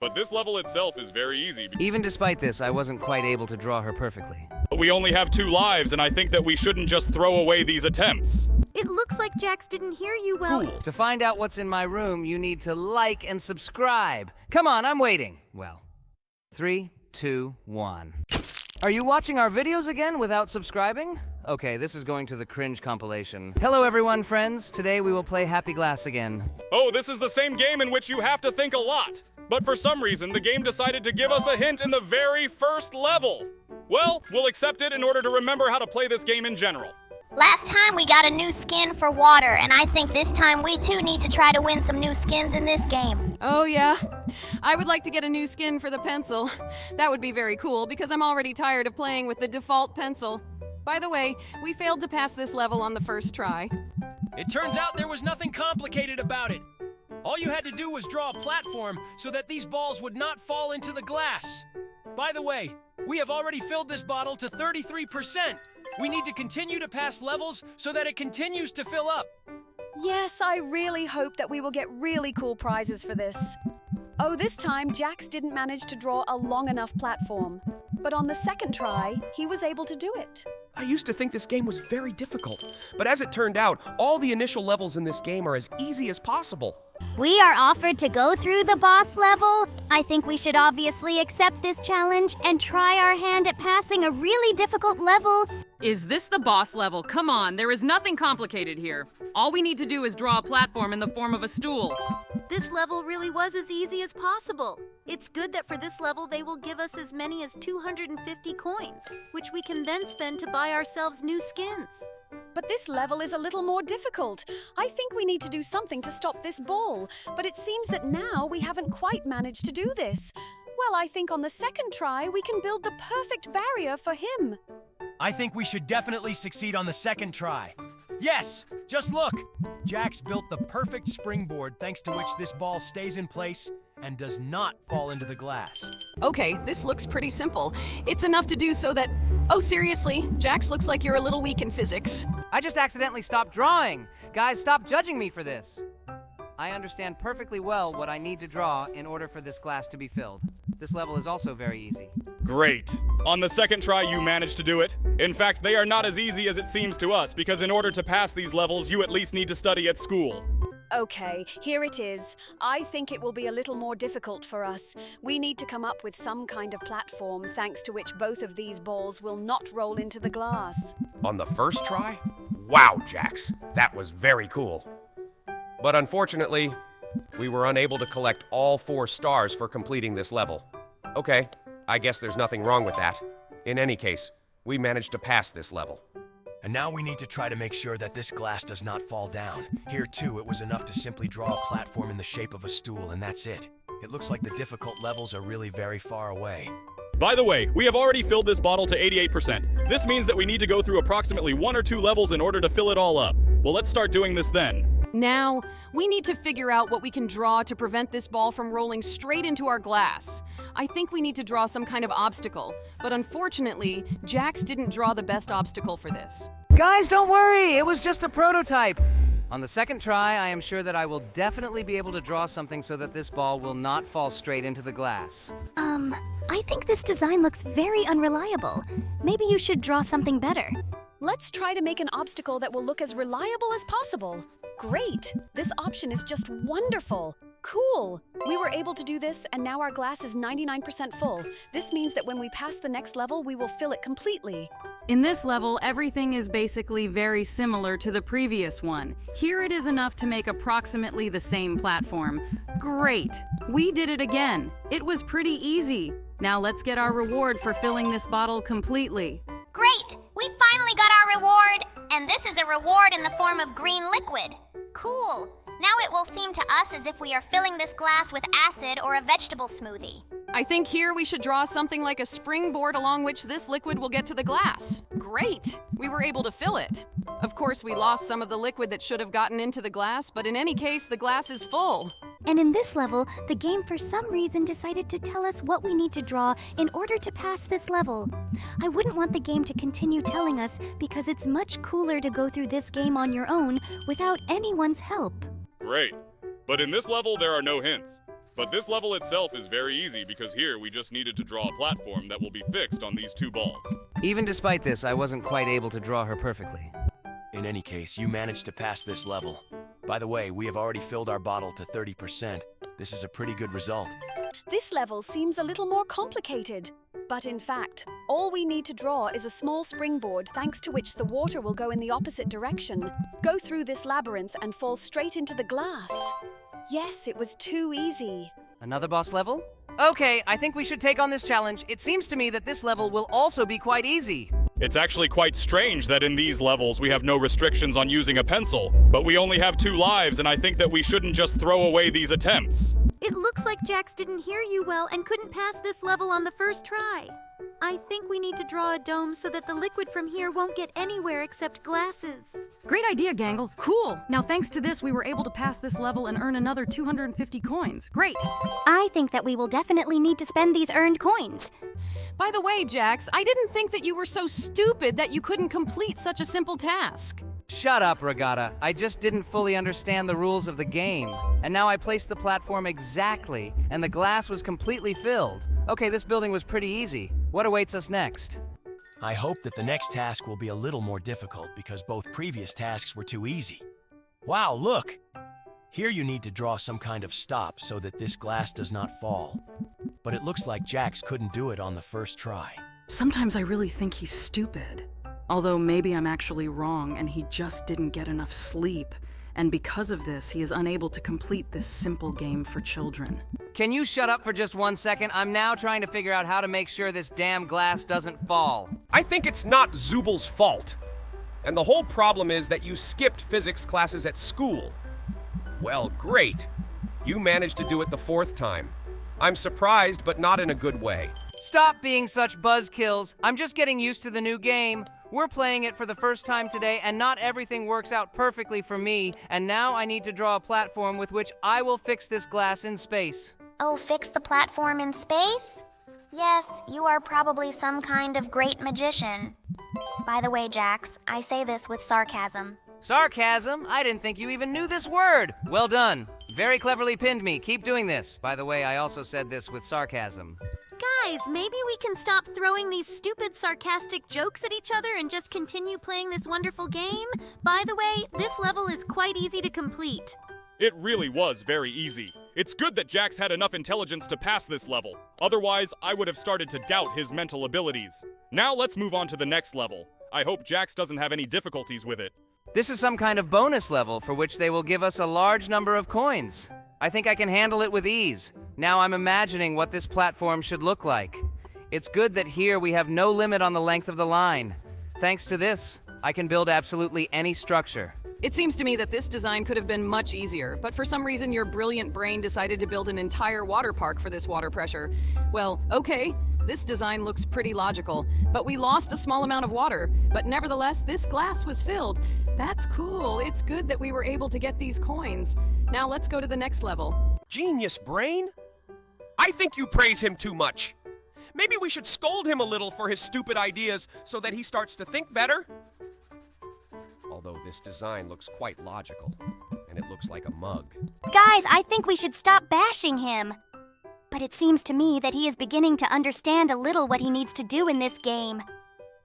But this level itself is very easy. Even despite this, I wasn't quite able to draw her perfectly. But we only have 2 lives, and I think that we shouldn't just throw away these attempts. It looks like Jax didn't hear you well. Cool. To find out what's in my room, you need to like and subscribe. Come on, I'm waiting. Well, 3, 2, 1. Are you watching our videos again without subscribing? Okay, this is going to the cringe compilation. Hello everyone, friends. Today we will play Happy Glass again. Oh, this is the same game in which you have to think a lot. But for some reason, the game decided to give us a hint in the very first level. Well, we'll accept it in order to remember how to play this game in general. Last time we got a new skin for water, and I think this time we too need to try to win some new skins in this game. Oh yeah, I would like to get a new skin for the pencil. That would be very cool because I'm already tired of playing with the default pencil. By the way, we failed to pass this level on the first try. It turns out there was nothing complicated about it. All you had to do was draw a platform so that these balls would not fall into the glass. By the way, we have already filled this bottle to 33%. We need to continue to pass levels so that it continues to fill up. Yes, I really hope that we will get really cool prizes for this. Oh, this time Jax didn't manage to draw a long enough platform. But on the second try, he was able to do it. I used to think this game was very difficult, but as it turned out, all the initial levels in this game are as easy as possible. We are offered to go through the boss level. I think we should obviously accept this challenge and try our hand at passing a really difficult level. Is this the boss level? Come on, there is nothing complicated here. All we need to do is draw a platform in the form of a stool. This level really was as easy as possible. It's good that for this level they will give us as many as 250 coins, which we can then spend to buy ourselves new skins. But this level is a little more difficult. I think we need to do something to stop this ball, but it seems that now we haven't quite managed to do this. Well, I think on the second try we can build the perfect barrier for him. I think we should definitely succeed on the second try. Yes, just look. Jax built the perfect springboard thanks to which this ball stays in place and does not fall into the glass. Okay, this looks pretty simple. It's enough to do so that... Oh, seriously, Jax looks like you're a little weak in physics. I just accidentally stopped drawing. Guys, stop judging me for this. I understand perfectly well what I need to draw in order for this glass to be filled. This level is also very easy. Great. On the second try, you managed to do it. In fact, they are not as easy as it seems to us, because in order to pass these levels, you at least need to study at school. Okay, here it is. I think it will be a little more difficult for us. We need to come up with some kind of platform thanks to which both of these balls will not roll into the glass. On the first try? Wow, Jax, that was very cool. But unfortunately, we were unable to collect all 4 stars for completing this level. Okay, I guess there's nothing wrong with that. In any case, we managed to pass this level. And now we need to try to make sure that this glass does not fall down. Here too, it was enough to simply draw a platform in the shape of a stool, and that's it. It looks like the difficult levels are really very far away. By the way, we have already filled this bottle to 88%. This means that we need to go through approximately 1 or 2 levels in order to fill it all up. Well, let's start doing this then. Now, we need to figure out what we can draw to prevent this ball from rolling straight into our glass. I think we need to draw some kind of obstacle, but unfortunately, Jax didn't draw the best obstacle for this. Guys, don't worry, it was just a prototype. On the second try, I am sure that I will definitely be able to draw something so that this ball will not fall straight into the glass. I think this design looks very unreliable. Maybe you should draw something better. Let's try to make an obstacle that will look as reliable as possible. Great! This option is just wonderful. Cool! We were able to do this, and now our glass is 99% full. This means that when we pass the next level, we will fill it completely. In this level, everything is basically very similar to the previous one. Here it is enough to make approximately the same platform. Great! We did it again. It was pretty easy. Now let's get our reward for filling this bottle completely. Great! We finally got our reward! And this is a reward in the form of green liquid. Cool! Now it will seem to us as if we are filling this glass with acid or a vegetable smoothie. I think here we should draw something like a springboard along which this liquid will get to the glass. Great! We were able to fill it. Of course, we lost some of the liquid that should have gotten into the glass, but in any case, the glass is full. And in this level, the game for some reason decided to tell us what we need to draw in order to pass this level. I wouldn't want the game to continue telling us because it's much cooler to go through this game on your own without anyone's help. Great. But in this level, there are no hints. But this level itself is very easy because here we just needed to draw a platform that will be fixed on these two balls. Even despite this, I wasn't quite able to draw her perfectly. In any case, you managed to pass this level. By the way, we have already filled our bottle to 30%. This is a pretty good result. This level seems a little more complicated. But in fact, all we need to draw is a small springboard thanks to which the water will go in the opposite direction, go through this labyrinth and fall straight into the glass. Yes, it was too easy. Another boss level? Okay, I think we should take on this challenge. It seems to me that this level will also be quite easy. It's actually quite strange that in these levels we have no restrictions on using a pencil, but we only have 2 lives, and I think that we shouldn't just throw away these attempts. It looks like Jax didn't hear you well and couldn't pass this level on the first try. I think we need to draw a dome so that the liquid from here won't get anywhere except glasses. Great idea, Gangle. Cool. Now, thanks to this, we were able to pass this level and earn another 250 coins. Great. I think that we will definitely need to spend these earned coins. By the way, Jax, I didn't think that you were so stupid that you couldn't complete such a simple task. Shut up, Regatta. I just didn't fully understand the rules of the game. And now I placed the platform exactly, and the glass was completely filled. Okay, this building was pretty easy. What awaits us next? I hope that the next task will be a little more difficult because both previous tasks were too easy. Wow, look! Here you need to draw some kind of stop so that this glass does not fall. But it looks like Jax couldn't do it on the first try. Sometimes I really think he's stupid. Although maybe I'm actually wrong and he just didn't get enough sleep. And because of this, he is unable to complete this simple game for children. Can you shut up for just 1 second? I'm now trying to figure out how to make sure this damn glass doesn't fall. I think it's not Zubal's fault. And the whole problem is that you skipped physics classes at school. Well, great. You managed to do it the 4th time. I'm surprised, but not in a good way. Stop being such buzzkills. I'm just getting used to the new game. We're playing it for the first time today, and not everything works out perfectly for me, and now I need to draw a platform with which I will fix this glass in space. Oh, fix the platform in space? Yes, you are probably some kind of great magician. By the way, Jax, I say this with sarcasm. Sarcasm? I didn't think you even knew this word. Well done. Very cleverly pinned me. Keep doing this. By the way, I also said this with sarcasm. Guys, maybe we can stop throwing these stupid sarcastic jokes at each other and just continue playing this wonderful game? By the way, this level is quite easy to complete. It really was very easy. It's good that Jax had enough intelligence to pass this level. Otherwise, I would have started to doubt his mental abilities. Now let's move on to the next level. I hope Jax doesn't have any difficulties with it. This is some kind of bonus level for which they will give us a large number of coins. I think I can handle it with ease. Now I'm imagining what this platform should look like. It's good that here we have no limit on the length of the line. Thanks to this, I can build absolutely any structure. It seems to me that this design could have been much easier, but for some reason your brilliant brain decided to build an entire water park for this water pressure. Well, okay, this design looks pretty logical, but we lost a small amount of water. But nevertheless, this glass was filled. That's cool. It's good that we were able to get these coins. Now let's go to the next level. Genius brain? I think you praise him too much. Maybe we should scold him a little for his stupid ideas so that he starts to think better. Although this design looks quite logical, and it looks like a mug. Guys, I think we should stop bashing him. But it seems to me that he is beginning to understand a little what he needs to do in this game.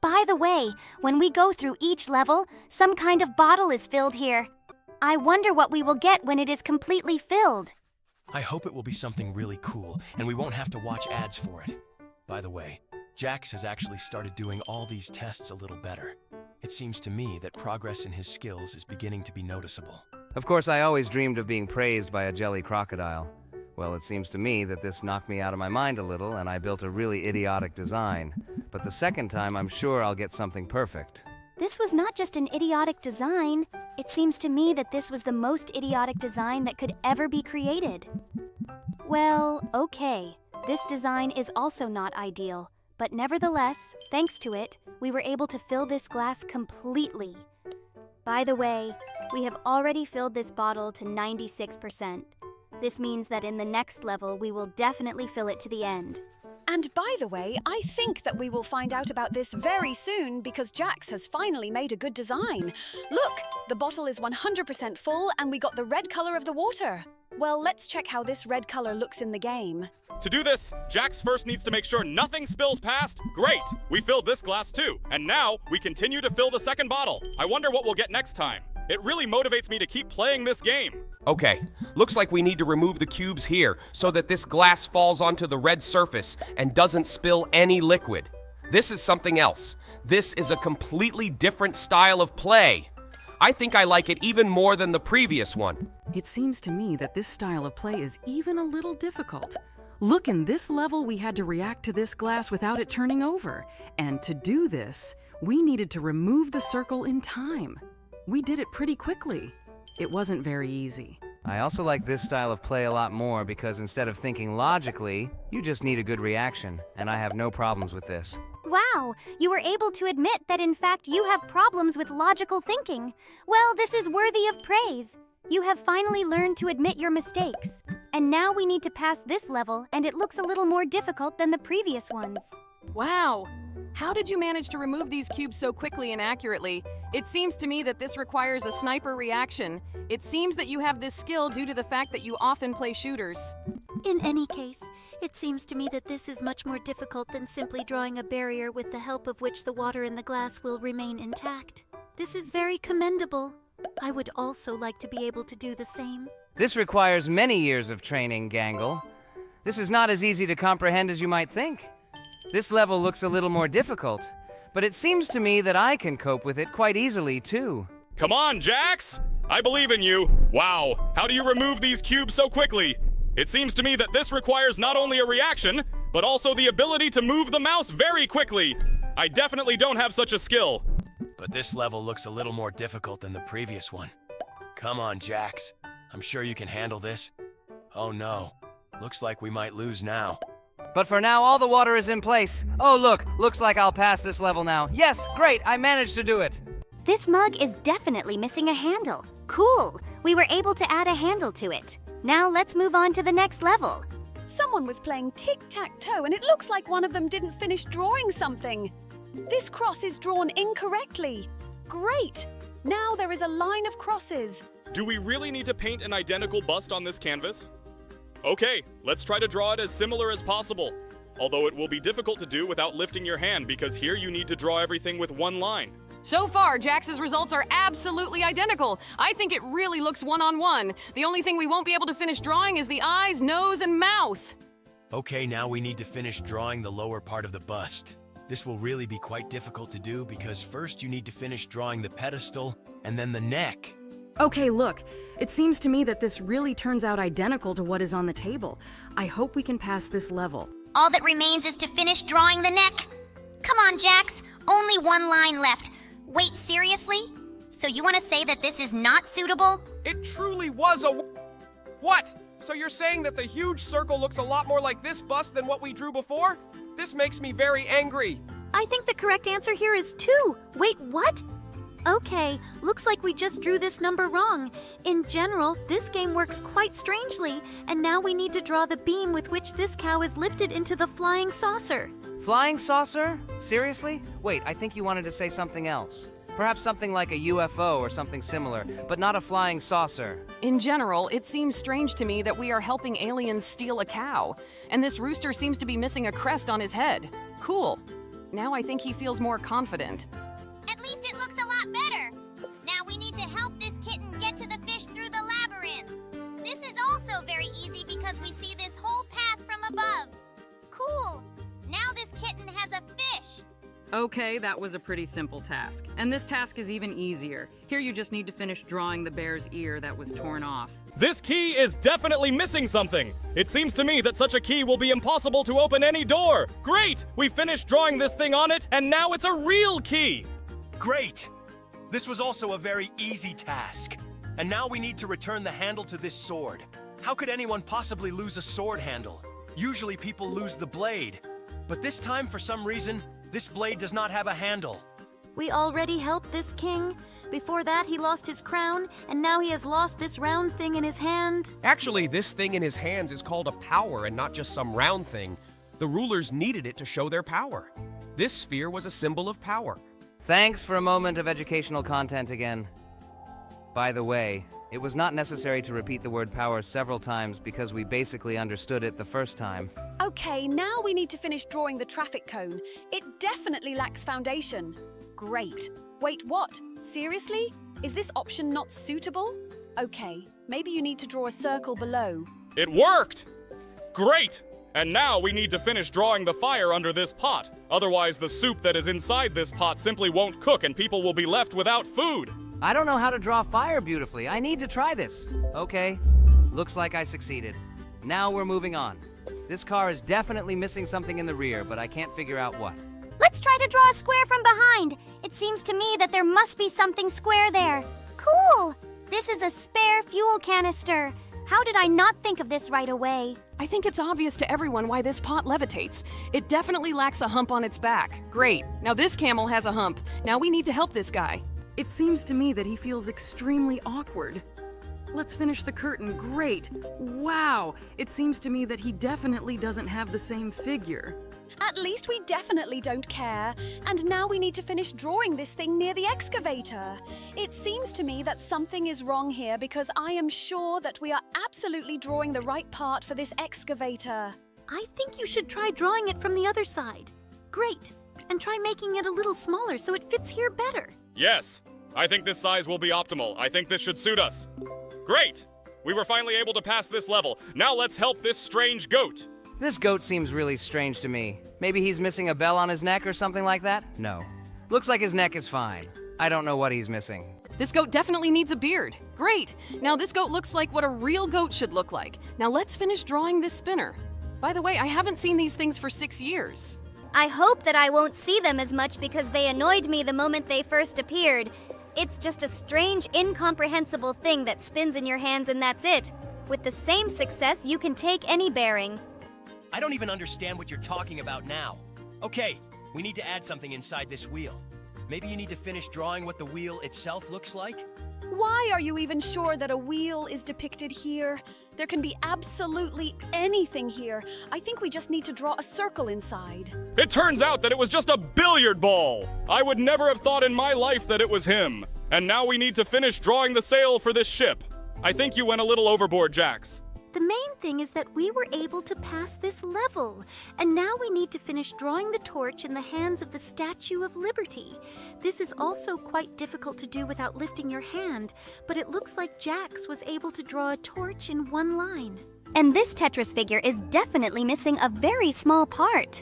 By the way, when we go through each level, some kind of bottle is filled here. I wonder what we will get when it is completely filled. I hope it will be something really cool, and we won't have to watch ads for it. By the way, Jax has actually started doing all these tests a little better. It seems to me that progress in his skills is beginning to be noticeable. Of course, I always dreamed of being praised by a jelly crocodile. Well, it seems to me that this knocked me out of my mind a little, and I built a really idiotic design. But the second time, I'm sure I'll get something perfect. This was not just an idiotic design. It seems to me that this was the most idiotic design that could ever be created. Well, okay. This design is also not ideal. But nevertheless, thanks to it, we were able to fill this glass completely. By the way, we have already filled this bottle to 96%. This means that in the next level, we will definitely fill it to the end. And by the way, I think that we will find out about this very soon because Jax has finally made a good design. Look, the bottle is 100% full and we got the red color of the water. Well, let's check how this red color looks in the game. To do this, Jax first needs to make sure nothing spills past. Great! We filled this glass too, and now we continue to fill the second bottle. I wonder what we'll get next time. It really motivates me to keep playing this game. Okay, looks like we need to remove the cubes here so that this glass falls onto the red surface and doesn't spill any liquid. This is something else. This is a completely different style of play. I think I like it even more than the previous one. It seems to me that this style of play is even a little difficult. Look, in this level, we had to react to this glass without it turning over. And to do this, we needed to remove the circle in time. We did it pretty quickly. It wasn't very easy. I also like this style of play a lot more because instead of thinking logically, you just need a good reaction, and I have no problems with this. Wow, you were able to admit that in fact you have problems with logical thinking. Well, this is worthy of praise. You have finally learned to admit your mistakes. And now we need to pass this level, and it looks a little more difficult than the previous ones. Wow! How did you manage to remove these cubes so quickly and accurately? It seems to me that this requires a sniper reaction. It seems that you have this skill due to the fact that you often play shooters. In any case, it seems to me that this is much more difficult than simply drawing a barrier with the help of which the water in the glass will remain intact. This is very commendable. I would also like to be able to do the same. This requires many years of training, Gangle. This is not as easy to comprehend as you might think. This level looks a little more difficult, but it seems to me that I can cope with it quite easily, too. Come on, Jax! I believe in you. Wow, how do you remove these cubes so quickly? It seems to me that this requires not only a reaction, but also the ability to move the mouse very quickly. I definitely don't have such a skill. But this level looks a little more difficult than the previous one. Come on, Jax. I'm sure you can handle this. Oh no, looks like we might lose now. But for now, all the water is in place. Oh, look, looks like I'll pass this level now. Yes, great, I managed to do it. This mug is definitely missing a handle. Cool, we were able to add a handle to it. Now let's move on to the next level. Someone was playing tic-tac-toe and it looks like one of them didn't finish drawing something. This cross is drawn incorrectly. Great! Now there is a line of crosses. Do we really need to paint an identical bust on this canvas? Okay, let's try to draw it as similar as possible. Although it will be difficult to do without lifting your hand because here you need to draw everything with one line. So far, Jax's results are absolutely identical. I think it really looks one-on-one. The only thing we won't be able to finish drawing is the eyes, nose, and mouth. Okay, now we need to finish drawing the lower part of the bust. This will really be quite difficult to do because first you need to finish drawing the pedestal and then the neck. Okay, look. It seems to me that this really turns out identical to what is on the table. I hope we can pass this level. All that remains is to finish drawing the neck. Come on, Jax. Only one line left. Wait, seriously? So you want to say that this is not suitable? It truly was a... What? So you're saying that the huge circle looks a lot more like this bust than what we drew before? This makes me very angry. I think the correct answer here is 2. Wait, what? Okay, looks like we just drew this number wrong. In general, this game works quite strangely, and now we need to draw the beam with which this cow is lifted into the flying saucer. Flying saucer? Seriously? Wait, I think you wanted to say something else. Perhaps something like a UFO or something similar, but not a flying saucer. In general, it seems strange to me that we are helping aliens steal a cow, and this rooster seems to be missing a crest on his head. Cool. Now I think he feels more confident. At least it looks a lot better. Now we need to help this kitten get to the fish through the labyrinth. This is also very easy because we see this whole path from above. Cool. Now this kitten has a fish. Okay, that was a pretty simple task. And this task is even easier. Here you just need to finish drawing the bear's ear that was torn off. This key is definitely missing something. It seems to me that such a key will be impossible to open any door. Great! We finished drawing this thing on it, and now it's a real key! Great! This was also a very easy task. And now we need to return the handle to this sword. How could anyone possibly lose a sword handle? Usually people lose the blade. But this time, for some reason, this blade does not have a handle. We already helped this king. Before that, he lost his crown, and now he has lost this round thing in his hand. Actually, this thing in his hands is called a power and not just some round thing. The rulers needed it to show their power. This sphere was a symbol of power. Thanks for a moment of educational content again. By the way, It was not necessary to repeat the word power several times because we basically understood it the first time. Okay, now we need to finish drawing the traffic cone. It definitely lacks foundation. Great. Wait, what? Seriously? Is this option not suitable? Okay, maybe you need to draw a circle below. It worked! Great! And now we need to finish drawing the fire under this pot. Otherwise, the soup that is inside this pot simply won't cook and people will be left without food. I don't know how to draw fire beautifully. I need to try this. Okay, looks like I succeeded. Now we're moving on. This car is definitely missing something in the rear, but I can't figure out what. Let's try to draw a square from behind. It seems to me that there must be something square there. Cool! This is a spare fuel canister. How did I not think of this right away? I think it's obvious to everyone why this pot levitates. It definitely lacks a hump on its back. Great. Now this camel has a hump. Now we need to help this guy. It seems to me that he feels extremely awkward. Let's finish the curtain. Great. Wow. It seems to me that he definitely doesn't have the same figure. At least we definitely don't care. And now we need to finish drawing this thing near the excavator. It seems to me that something is wrong here because I am sure that we are absolutely drawing the right part for this excavator. I think you should try drawing it from the other side. Great. And try making it a little smaller so it fits here better. Yes, I think this size will be optimal. I think this should suit us. Great! We were finally able to pass this level. Now let's help this strange goat. This goat seems really strange to me. Maybe he's missing a bell on his neck or something like that? No. Looks like his neck is fine. I don't know what he's missing. This goat definitely needs a beard. Great! Now this goat looks like what a real goat should look like. Now let's finish drawing this spinner. By the way, I haven't seen these things for 6 years. I hope that I won't see them as much because they annoyed me the moment they first appeared. It's just a strange, incomprehensible thing that spins in your hands and that's it. With the same success, you can take any bearing. I don't even understand what you're talking about now. Okay, we need to add something inside this wheel. Maybe you need to finish drawing what the wheel itself looks like? Why are you even sure that a wheel is depicted here? There can be absolutely anything here. I think we just need to draw a circle inside. It turns out that it was just a billiard ball. I would never have thought in my life that it was him. And now we need to finish drawing the sail for this ship. I think you went a little overboard, Jax. The main thing is that we were able to pass this level, and now we need to finish drawing the torch in the hands of the Statue of Liberty. This is also quite difficult to do without lifting your hand, but it looks like Jax was able to draw a torch in one line. And this Tetris figure is definitely missing a very small part.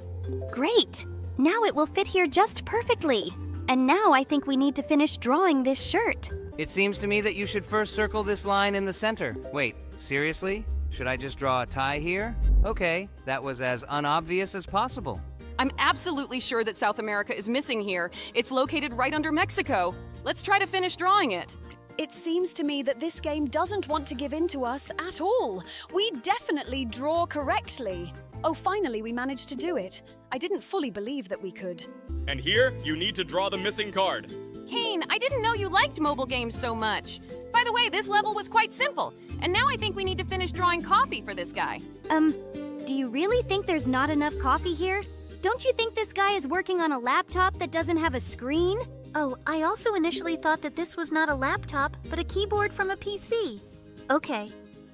Great! Now it will fit here just perfectly. And now I think we need to finish drawing this shirt. It seems to me that you should first circle this line in the center. Wait, seriously? Should I just draw a tie here? Okay, that was as unobvious as possible. I'm absolutely sure that South America is missing here. It's located right under Mexico. Let's try to finish drawing it. It seems to me that this game doesn't want to give in to us at all. We definitely draw correctly. Oh, finally we managed to do it. I didn't fully believe that we could. And here, you need to draw the missing card. Kane, I didn't know you liked mobile games so much. By the way, this level was quite simple. And now I think we need to finish drawing coffee for this guy. Do you really think there's not enough coffee here? Don't you think this guy is working on a laptop that doesn't have a screen? Oh, I also initially thought that this was not a laptop, but a keyboard from a PC. Okay,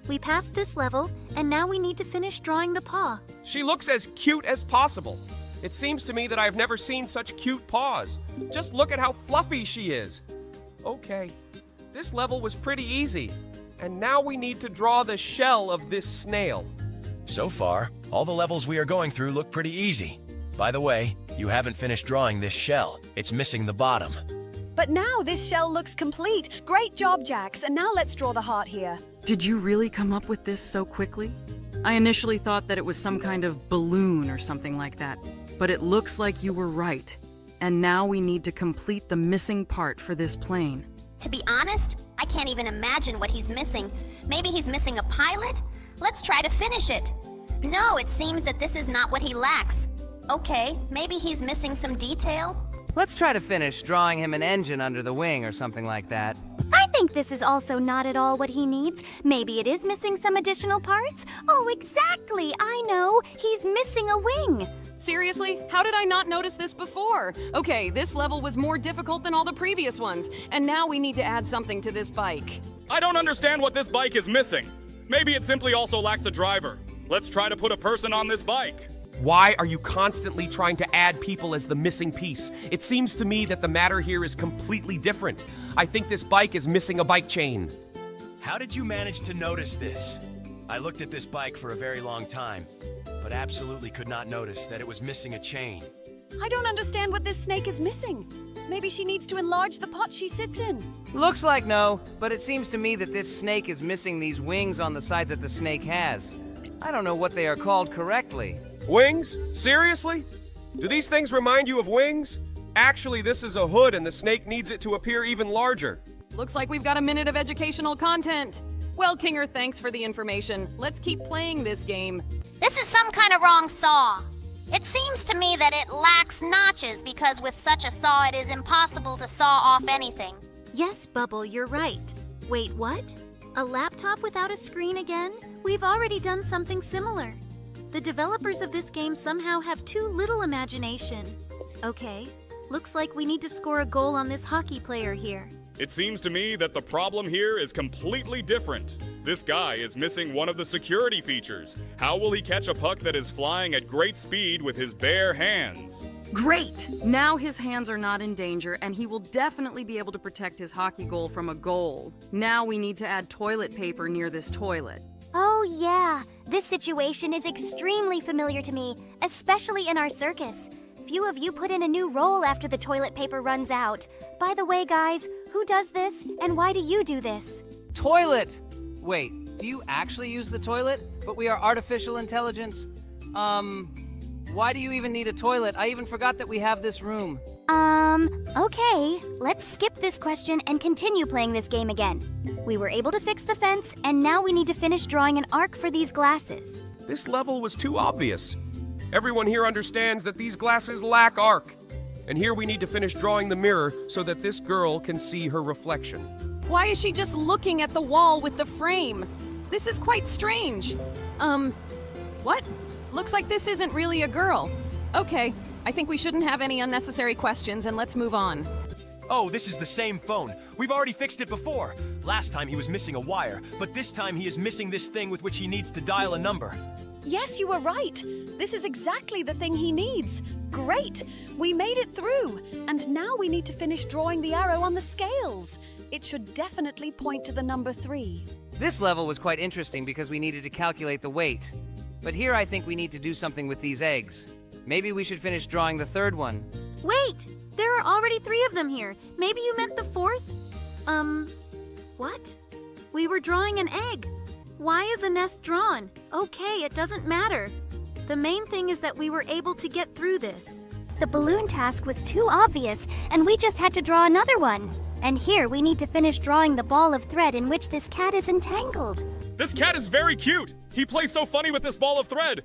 we passed this level, and now we need to finish drawing the paw. She looks as cute as possible. It seems to me that I've never seen such cute paws. Just look at how fluffy she is. Okay, this level was pretty easy. And now we need to draw the shell of this snail. So far, all the levels we are going through look pretty easy. By the way, you haven't finished drawing this shell. It's missing the bottom. But now this shell looks complete. Great job, Jax. And now let's draw the heart here. Did you really come up with this so quickly? I initially thought that it was some kind of balloon or something like that. But it looks like you were right. And now we need to complete the missing part for this plane. To be honest, I can't even imagine what he's missing. Maybe he's missing a pilot? Let's try to finish it. No, it seems that this is not what he lacks. Okay, maybe he's missing some detail. Let's try to finish drawing him an engine under the wing or something like that. I think this is also not at all what he needs. Maybe it is missing some additional parts. Oh, exactly. I know. He's missing a wing. Seriously? How did I not notice this before? Okay, this level was more difficult than all the previous ones, and now we need to add something to this bike. I don't understand what this bike is missing. Maybe it simply also lacks a driver. Let's try to put a person on this bike. Why are you constantly trying to add people as the missing piece? It seems to me that the matter here is completely different. I think this bike is missing a bike chain. How did you manage to notice this? I looked at this bike for a very long time, but absolutely could not notice that it was missing a chain. I don't understand what this snake is missing. Maybe she needs to enlarge the pot she sits in. Looks like no, but it seems to me that this snake is missing these wings on the side that the snake has. I don't know what they are called correctly. Wings? Seriously? Do these things remind you of wings? Actually, this is a hood and the snake needs it to appear even larger. Looks like we've got a minute of educational content. Well, Kinger, thanks for the information. Let's keep playing this game. This is some kind of wrong saw. It seems to me that it lacks notches because with such a saw it is impossible to saw off anything. Yes, Bubble, you're right. Wait, what? A laptop without a screen again? We've already done something similar. The developers of this game somehow have too little imagination. Okay, looks like we need to score a goal on this hockey player here. It seems to me that the problem here is completely different. This guy is missing one of the security features. How will he catch a puck that is flying at great speed with his bare hands? Great! Now his hands are not in danger, and he will definitely be able to protect his hockey goal from a goal. Now we need to add toilet paper near this toilet. Oh, yeah. This situation is extremely familiar to me, especially in our circus. Few of you put in a new roll after the toilet paper runs out. By the way, guys, who does this, and why do you do this? Toilet! Wait, do you actually use the toilet? But we are artificial intelligence? Why do you even need a toilet? I even forgot that we have this room. Okay. Let's skip this question and continue playing this game again. We were able to fix the fence, and now we need to finish drawing an arc for these glasses. This level was too obvious. Everyone here understands that these glasses lack arc. And here we need to finish drawing the mirror so that this girl can see her reflection. Why is she just looking at the wall with the frame? This is quite strange. What? Looks like this isn't really a girl. Okay, I think we shouldn't have any unnecessary questions and let's move on. Oh, this is the same phone. We've already fixed it before. Last time he was missing a wire, but this time he is missing this thing with which he needs to dial a number. Yes, you were right. This is exactly the thing he needs. Great! We made it through. And now we need to finish drawing the arrow on the scales. It should definitely point to the number 3. This level was quite interesting because we needed to calculate the weight. But here I think we need to do something with these eggs. Maybe we should finish drawing the third one. Wait! There are already 3 of them here. Maybe you meant the 4th? What? We were drawing an egg. Why is a nest drawn? Okay, it doesn't matter. The main thing is that we were able to get through this. The balloon task was too obvious, and we just had to draw another one. And here we need to finish drawing the ball of thread in which this cat is entangled. This cat is very cute. He plays so funny with this ball of thread.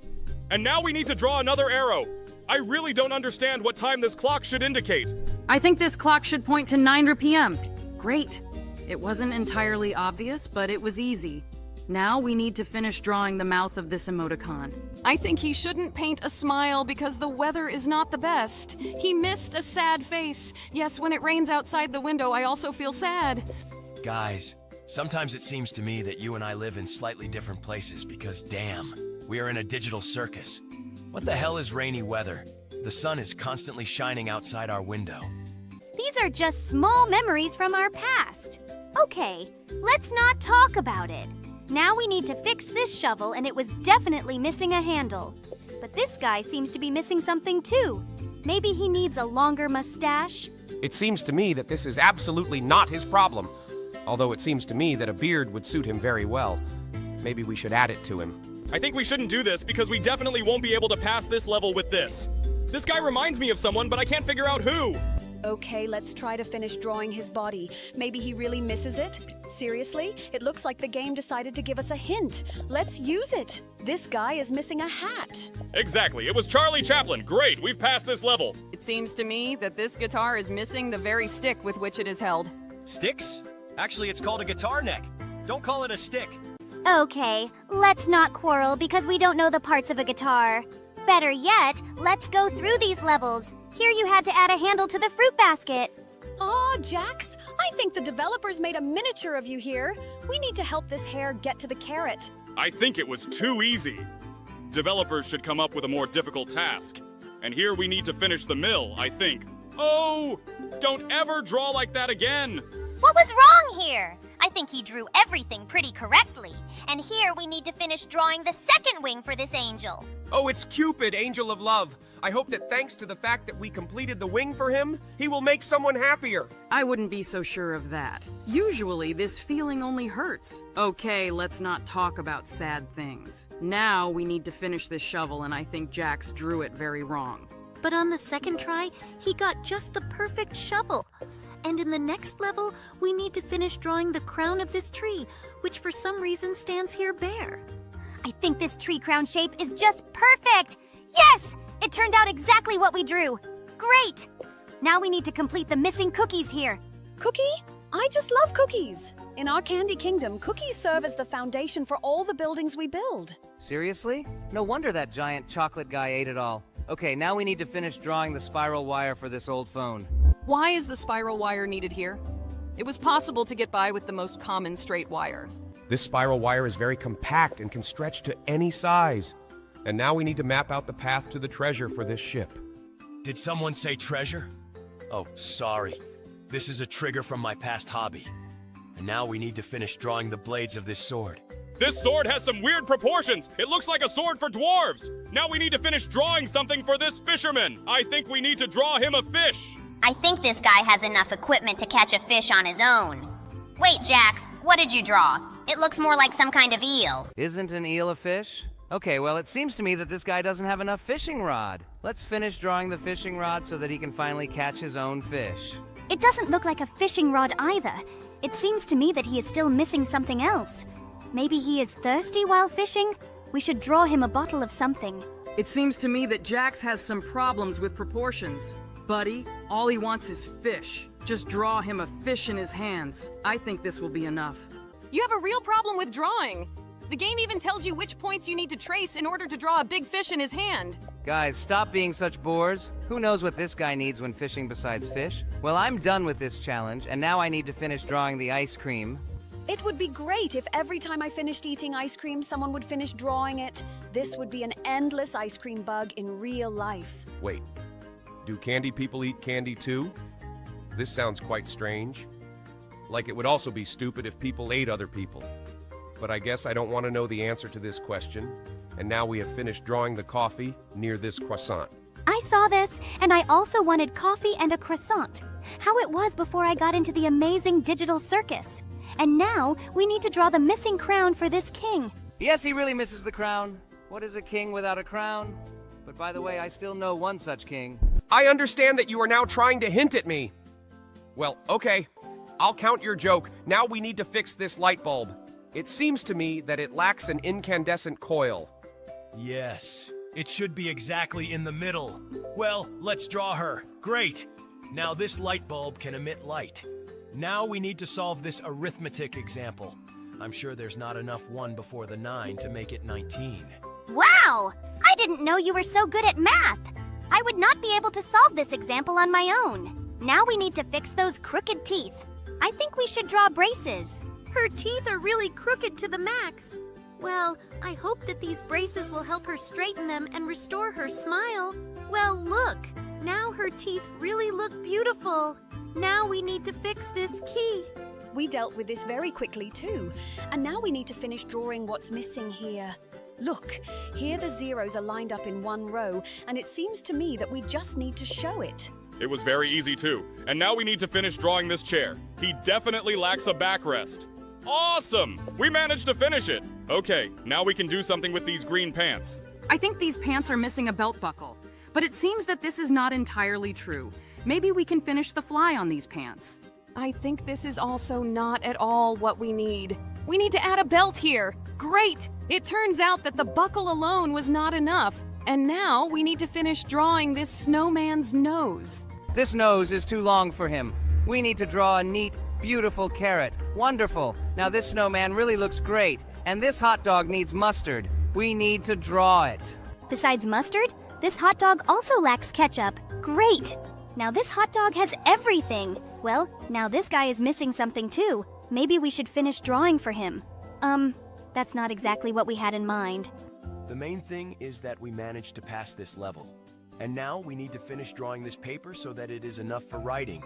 And now we need to draw another arrow. I really don't understand what time this clock should indicate. I think this clock should point to 9 p.m. Great. It wasn't entirely obvious, but it was easy. Now we need to finish drawing the mouth of this emoticon. I think he shouldn't paint a smile because the weather is not the best. He missed a sad face. Yes, when it rains outside the window, I also feel sad. Guys, sometimes it seems to me that you and I live in slightly different places because damn, we are in a digital circus. What the hell is rainy weather? The sun is constantly shining outside our window. These are just small memories from our past. Okay, let's not talk about it. Now we need to fix this shovel, and it was definitely missing a handle. But this guy seems to be missing something too. Maybe he needs a longer mustache? It seems to me that this is absolutely not his problem. Although it seems to me that a beard would suit him very well. Maybe we should add it to him. I think we shouldn't do this because we definitely won't be able to pass this level with this. This guy reminds me of someone, but I can't figure out who. Okay, let's try to finish drawing his body. Maybe he really misses it? Seriously? It looks like the game decided to give us a hint. Let's use it. This guy is missing a hat. Exactly, it was Charlie Chaplin. Great, we've passed this level. It seems to me that this guitar is missing the very stick with which it is held. Sticks? Actually, it's called a guitar neck. Don't call it a stick. Okay, let's not quarrel because we don't know the parts of a guitar. Better yet, let's go through these levels. Here you had to add a handle to the fruit basket. Aw, Jax, I think the developers made a miniature of you here. We need to help this hare get to the carrot. I think it was too easy. Developers should come up with a more difficult task. And here we need to finish the mill, I think. Oh! Don't ever draw like that again! What was wrong here? I think he drew everything pretty correctly. And here we need to finish drawing the second wing for this angel. Oh, it's Cupid, angel of love. I hope that thanks to the fact that we completed the wing for him, he will make someone happier. I wouldn't be so sure of that. Usually, this feeling only hurts. Okay, let's not talk about sad things. Now we need to finish this shovel, and I think Jax drew it very wrong. But on the second try, he got just the perfect shovel. And in the next level, we need to finish drawing the crown of this tree, which for some reason stands here bare. I think this tree crown shape is just perfect! Yes! It turned out exactly what we drew. Great! Now we need to complete the missing cookies here. Cookie? I just love cookies. In our Candy Kingdom, cookies serve as the foundation for all the buildings we build. Seriously? No wonder that giant chocolate guy ate it all. Okay, now we need to finish drawing the spiral wire for this old phone. Why is the spiral wire needed here? It was possible to get by with the most common straight wire. This spiral wire is very compact and can stretch to any size. And now we need to map out the path to the treasure for this ship. Did someone say treasure? Oh, sorry. This is a trigger from my past hobby. And now we need to finish drawing the blades of this sword. This sword has some weird proportions. It looks like a sword for dwarves. Now we need to finish drawing something for this fisherman. I think we need to draw him a fish. I think this guy has enough equipment to catch a fish on his own. Wait, Jax, what did you draw? It looks more like some kind of eel. Isn't an eel a fish? Okay, well, it seems to me that this guy doesn't have enough fishing rod. Let's finish drawing the fishing rod so that he can finally catch his own fish. It doesn't look like a fishing rod either. It seems to me that he is still missing something else. Maybe he is thirsty while fishing? We should draw him a bottle of something. It seems to me that Jax has some problems with proportions. Buddy, all he wants is fish. Just draw him a fish in his hands. I think this will be enough. You have a real problem with drawing. The game even tells you which points you need to trace in order to draw a big fish in his hand. Guys, stop being such bores. Who knows what this guy needs when fishing besides fish? Well, I'm done with this challenge, and now I need to finish drawing the ice cream. It would be great if every time I finished eating ice cream, someone would finish drawing it. This would be an endless ice cream bug in real life. Wait, do candy people eat candy too? This sounds quite strange. Like it would also be stupid if people ate other people. But I guess I don't want to know the answer to this question. And now we have finished drawing the coffee near this croissant. I saw this, and I also wanted coffee and a croissant. How it was before I got into the amazing digital circus. And now we need to draw the missing crown for this king. Yes, he really misses the crown. What is a king without a crown? But by the way, I still know one such king. I understand that you are now trying to hint at me. Well, okay. I'll count your joke. Now we need to fix this light bulb. It seems to me that it lacks an incandescent coil. Yes, it should be exactly in the middle. Well, let's draw her. Great. Now this light bulb can emit light. Now we need to solve this arithmetic example. I'm sure there's not enough 1 before the 9 to make it 19. Wow! I didn't know you were so good at math. I would not be able to solve this example on my own. Now we need to fix those crooked teeth. I think we should draw braces. Her teeth are really crooked to the max. Well, I hope that these braces will help her straighten them and restore her smile. Well, look! Now her teeth really look beautiful. Now we need to fix this key. We dealt with this very quickly too. And now we need to finish drawing what's missing here. Look, here the zeros are lined up in one row, and it seems to me that we just need to show it. It was very easy too. And now we need to finish drawing this chair. He definitely lacks a backrest. Awesome! We managed to finish it. Okay, now we can do something with these green pants. I think these pants are missing a belt buckle, but it seems that this is not entirely true. Maybe we can finish the fly on these pants. I think this is also not at all what we need. We need to add a belt here. Great! It turns out that the buckle alone was not enough. And now we need to finish drawing this snowman's nose. This nose is too long for him. We need to draw a neat, beautiful carrot. Wonderful. Now this snowman really looks great. And this hot dog needs mustard. We need to draw it. Besides mustard, this hot dog also lacks ketchup. Great! Now this hot dog has everything. Well, now this guy is missing something too. Maybe we should finish drawing for him. That's not exactly what we had in mind. The main thing is that we managed to pass this level. And now we need to finish drawing this paper so that it is enough for writing.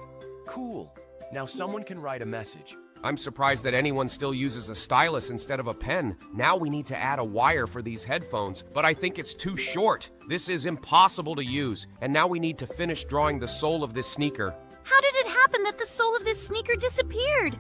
Cool. Now someone can write a message. I'm surprised that anyone still uses a stylus instead of a pen. Now we need to add a wire for these headphones, but I think it's too short. This is impossible to use. And now we need to finish drawing the sole of this sneaker. How did it happen that the sole of this sneaker disappeared?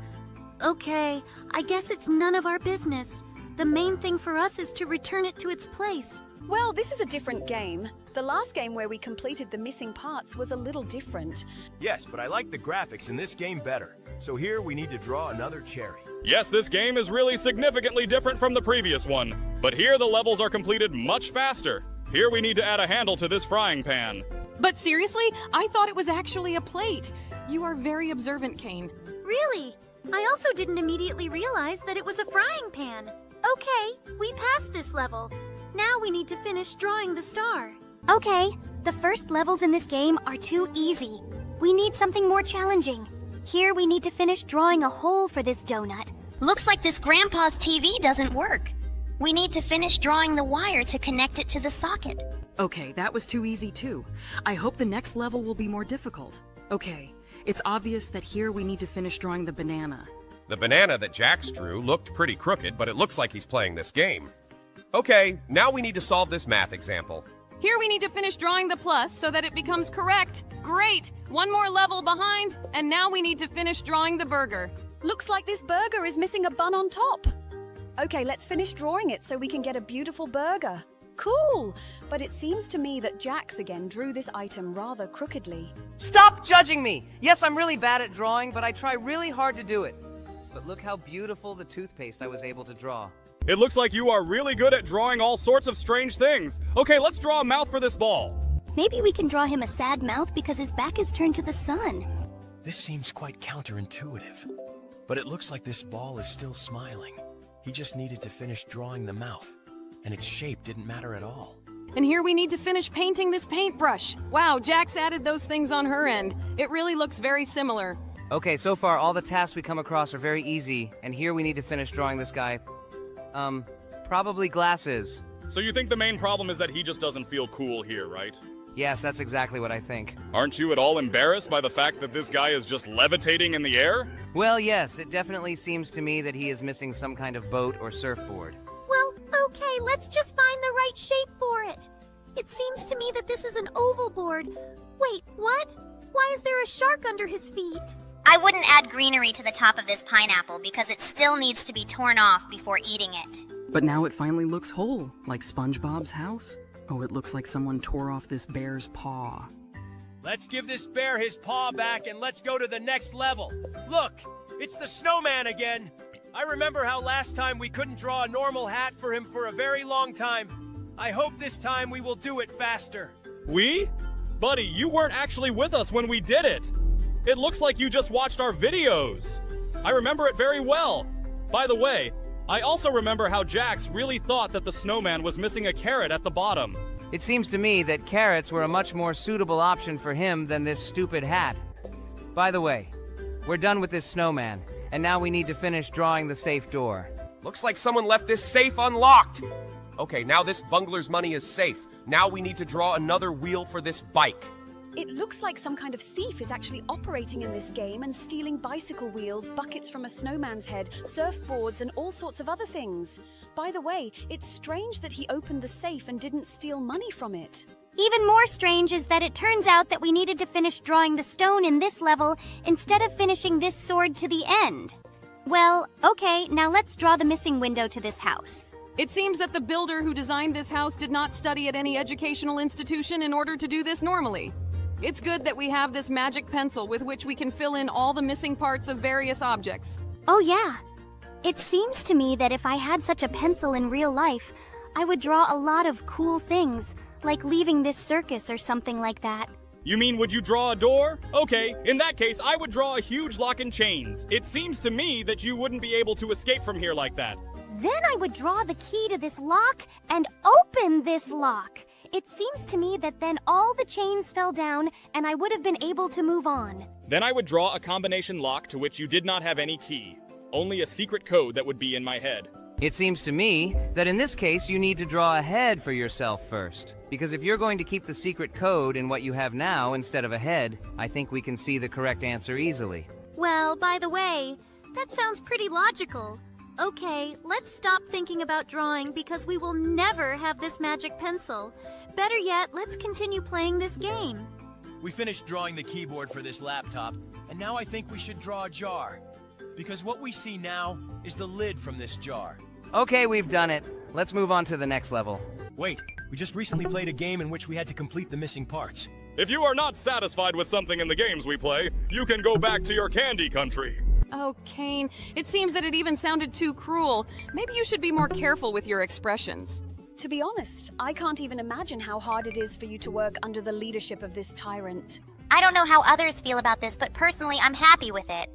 Okay, I guess it's none of our business. The main thing for us is to return it to its place. Well, this is a different game. The last game where we completed the missing parts was a little different. Yes, but I like the graphics in this game better. So here we need to draw another cherry. Yes, this game is really significantly different from the previous one. But here the levels are completed much faster. Here we need to add a handle to this frying pan. But seriously, I thought it was actually a plate. You are very observant, Kane. Really? I also didn't immediately realize that it was a frying pan. Okay, we passed this level. Now we need to finish drawing the star. Okay, the first levels in this game are too easy. We need something more challenging. Here we need to finish drawing a hole for this donut. Looks like this grandpa's TV doesn't work. We need to finish drawing the wire to connect it to the socket. Okay, that was too easy too. I hope the next level will be more difficult. Okay, it's obvious that here we need to finish drawing the banana. The banana that Jax drew looked pretty crooked, but it looks like he's playing this game. Okay, now we need to solve this math example. Here we need to finish drawing the plus so that it becomes correct. Great! One more level behind, and now we need to finish drawing the burger. Looks like this burger is missing a bun on top. Okay, let's finish drawing it so we can get a beautiful burger. Cool! But it seems to me that Jax again drew this item rather crookedly. Stop judging me! Yes, I'm really bad at drawing, but I try really hard to do it. But look how beautiful the toothpaste I was able to draw. It looks like you are really good at drawing all sorts of strange things. Okay, let's draw a mouth for this ball. Maybe we can draw him a sad mouth because his back is turned to the sun. This seems quite counterintuitive. But it looks like this ball is still smiling. He just needed to finish drawing the mouth, and its shape didn't matter at all. And here we need to finish painting this paintbrush. Wow, Jax added those things on her end. It really looks very similar. Okay, so far all the tasks we come across are very easy, and here we need to finish drawing this guy. Probably glasses. So you think the main problem is that he just doesn't feel cool here, right? Yes, that's exactly what I think. Aren't you at all embarrassed by the fact that this guy is just levitating in the air? Well, yes, it definitely seems to me that he is missing some kind of boat or surfboard. Well, okay, let's just find the right shape for it. It seems to me that this is an oval board. Wait, what? Why is there a shark under his feet? I wouldn't add greenery to the top of this pineapple because it still needs to be torn off before eating it. But now it finally looks whole, like SpongeBob's house. Oh, it looks like someone tore off this bear's paw. Let's give this bear his paw back and let's go to the next level. Look, it's the snowman again. I remember how last time we couldn't draw a normal hat for him for a very long time. I hope this time we will do it faster. We? Buddy, you weren't actually with us when we did it. It looks like you just watched our videos. I remember it very well. By the way, I also remember how Jax really thought that the snowman was missing a carrot at the bottom. It seems to me that carrots were a much more suitable option for him than this stupid hat. By the way, we're done with this snowman, and now we need to finish drawing the safe door. Looks like someone left this safe unlocked. Okay, now this bungler's money is safe. Now we need to draw another wheel for this bike. It looks like some kind of thief is actually operating in this game and stealing bicycle wheels, buckets from a snowman's head, surfboards, and all sorts of other things. By the way, it's strange that he opened the safe and didn't steal money from it. Even more strange is that it turns out that we needed to finish drawing the stone in this level instead of finishing this sword to the end. Well, okay, now let's draw the missing window to this house. It seems that the builder who designed this house did not study at any educational institution in order to do this normally. It's good that we have this magic pencil with which we can fill in all the missing parts of various objects. Oh, yeah. It seems to me that if I had such a pencil in real life, I would draw a lot of cool things, like leaving this circus or something like that. You mean, would you draw a door? Okay, in that case, I would draw a huge lock and chains. It seems to me that you wouldn't be able to escape from here like that. Then I would draw the key to this lock and open this lock. It seems to me that then all the chains fell down and I would have been able to move on. Then I would draw a combination lock to which you did not have any key. Only a secret code that would be in my head. It seems to me that in this case you need to draw a head for yourself first. Because if you're going to keep the secret code in what you have now instead of a head, I think we can see the correct answer easily. Well, by the way, that sounds pretty logical. Okay, let's stop thinking about drawing because we will never have this magic pencil. Better yet, let's continue playing this game. We finished drawing the keyboard for this laptop, and now I think we should draw a jar. Because what we see now is the lid from this jar. Okay, we've done it. Let's move on to the next level. Wait, we just recently played a game in which we had to complete the missing parts. If you are not satisfied with something in the games we play, you can go back to your candy country. Oh, Kane, it seems that it even sounded too cruel. Maybe you should be more careful with your expressions. To be honest, I can't even imagine how hard it is for you to work under the leadership of this tyrant. I don't know how others feel about this, but personally, I'm happy with it.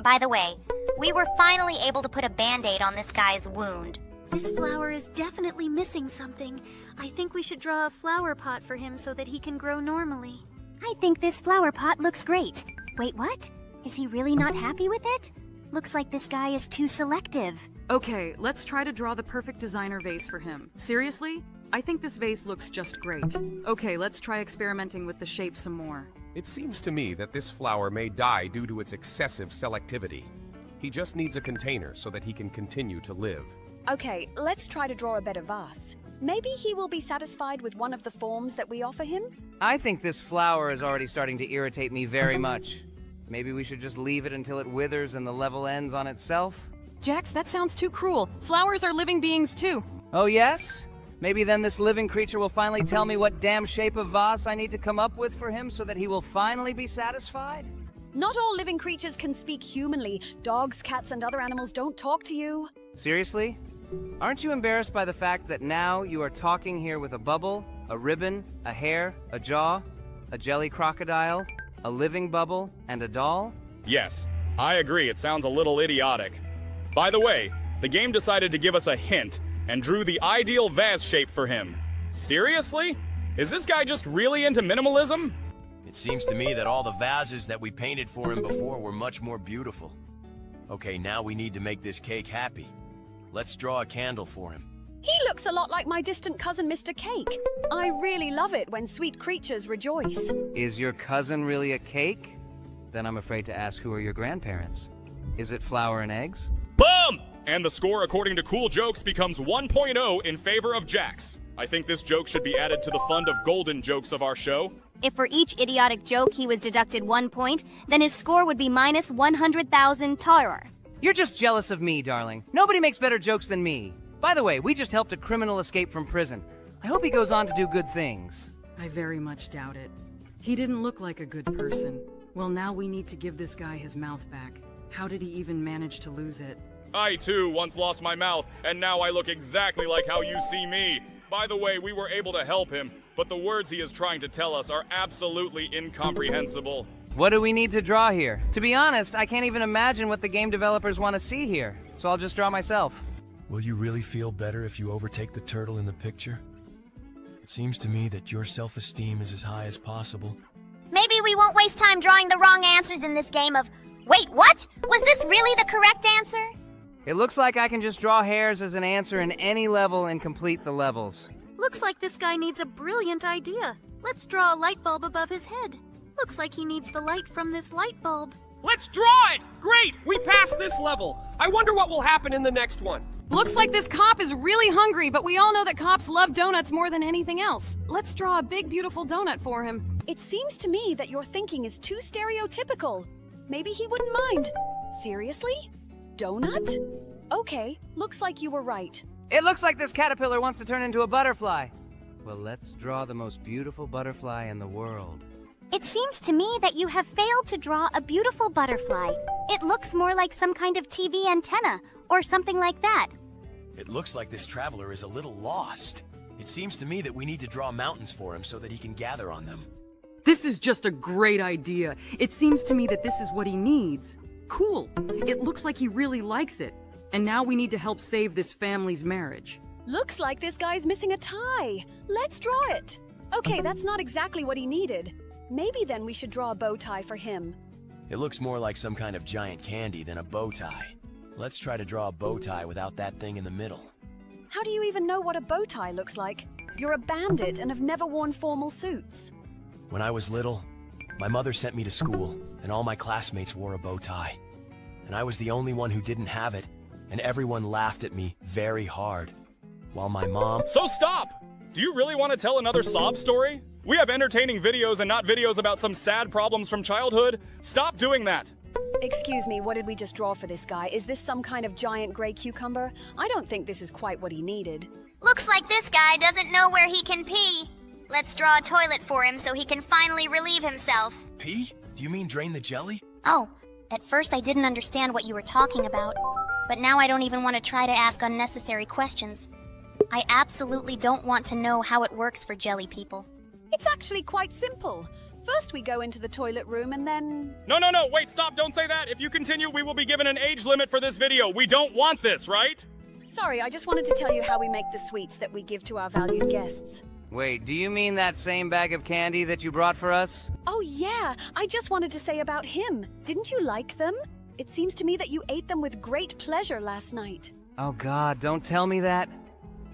By the way, we were finally able to put a band-aid on this guy's wound. This flower is definitely missing something. I think we should draw a flower pot for him so that he can grow normally. I think this flower pot looks great. Wait, what? Is he really not happy with it? Looks like this guy is too selective. Okay, let's try to draw the perfect designer vase for him. Seriously? I think this vase looks just great. Okay, let's try experimenting with the shape some more. It seems to me that this flower may die due to its excessive selectivity. He just needs a container so that he can continue to live. Okay, let's try to draw a better vase. Maybe he will be satisfied with one of the forms that we offer him? I think this flower is already starting to irritate me very much. Maybe we should just leave it until it withers and the level ends on itself? Jax, that sounds too cruel. Flowers are living beings too. Oh yes? Maybe then this living creature will finally tell me what damn shape of vase I need to come up with for him so that he will finally be satisfied? Not all living creatures can speak humanly. Dogs, cats, and other animals don't talk to you. Seriously? Aren't you embarrassed by the fact that now you are talking here with a bubble, a ribbon, a hair, a jaw, a jelly crocodile, a living bubble, and a doll? Yes, I agree, it sounds a little idiotic. By the way, the game decided to give us a hint and drew the ideal vase shape for him. Seriously? Is this guy just really into minimalism? It seems to me that all the vases that we painted for him before were much more beautiful. Okay, now we need to make this cake happy. Let's draw a candle for him. He looks a lot like my distant cousin, Mr. Cake. I really love it when sweet creatures rejoice. Is your cousin really a cake? Then I'm afraid to ask, who are your grandparents? Is it flour and eggs? Boom! And the score, according to Cool Jokes, becomes 1.0 in favor of Jax. I think this joke should be added to the fund of golden jokes of our show. If for each idiotic joke he was deducted 1 point, then his score would be minus 100,000 Taurer. You're just jealous of me, darling. Nobody makes better jokes than me. By the way, we just helped a criminal escape from prison. I hope he goes on to do good things. I very much doubt it. He didn't look like a good person. Well, now we need to give this guy his mouth back. How did he even manage to lose it? I too once lost my mouth, and now I look exactly like how you see me. By the way, we were able to help him, but the words he is trying to tell us are absolutely incomprehensible. What do we need to draw here? To be honest, I can't even imagine what the game developers want to see here, so I'll just draw myself. Will you really feel better if you overtake the turtle in the picture? It seems to me that your self-esteem is as high as possible. Maybe we won't waste time drawing the wrong answers in this game of, wait, what? Was this really the correct answer? It looks like I can just draw hairs as an answer in any level and complete the levels. Looks like this guy needs a brilliant idea. Let's draw a light bulb above his head. Looks like he needs the light from this light bulb. Let's draw it! Great! We passed this level. I wonder what will happen in the next one. Looks like this cop is really hungry, but we all know that cops love donuts more than anything else. Let's draw a big, beautiful donut for him. It seems to me that your thinking is too stereotypical. Maybe he wouldn't mind. Seriously? Donut? Okay, looks like you were right. It looks like this caterpillar wants to turn into a butterfly. Well, let's draw the most beautiful butterfly in the world. It seems to me that you have failed to draw a beautiful butterfly. It looks more like some kind of TV antenna, or something like that. It looks like this traveler is a little lost. It seems to me that we need to draw mountains for him so that he can gather on them. This is just a great idea. It seems to me that this is what he needs. Cool. It looks like he really likes it. And now we need to help save this family's marriage. Looks like this guy's missing a tie. Let's draw it. Okay, that's not exactly what he needed. Maybe then we should draw a bow tie for him. It looks more like some kind of giant candy than a bow tie. Let's try to draw a bow tie without that thing in the middle. How do you even know what a bow tie looks like? You're a bandit and have never worn formal suits. When I was little, my mother sent me to school, and all my classmates wore a bow tie. And I was the only one who didn't have it, and everyone laughed at me very hard. While my mom... So stop! Do you really want to tell another sob story? We have entertaining videos and not videos about some sad problems from childhood. Stop doing that! Excuse me, what did we just draw for this guy? Is this some kind of giant gray cucumber? I don't think this is quite what he needed. Looks like this guy doesn't know where he can pee. Let's draw a toilet for him so he can finally relieve himself. Pee? Do you mean drain the jelly? Oh, at first I didn't understand what you were talking about, but now I don't even want to try to ask unnecessary questions. I absolutely don't want to know how it works for jelly people. It's actually quite simple. First we go into the toilet room and then... No, wait, stop, don't say that. If you continue, we will be given an age limit for this video. We don't want this, right? Sorry, I just wanted to tell you how we make the sweets that we give to our valued guests. Wait, do you mean that same bag of candy that you brought for us? Oh yeah, I just wanted to say about him. Didn't you like them? It seems to me that you ate them with great pleasure last night. Oh God, don't tell me that.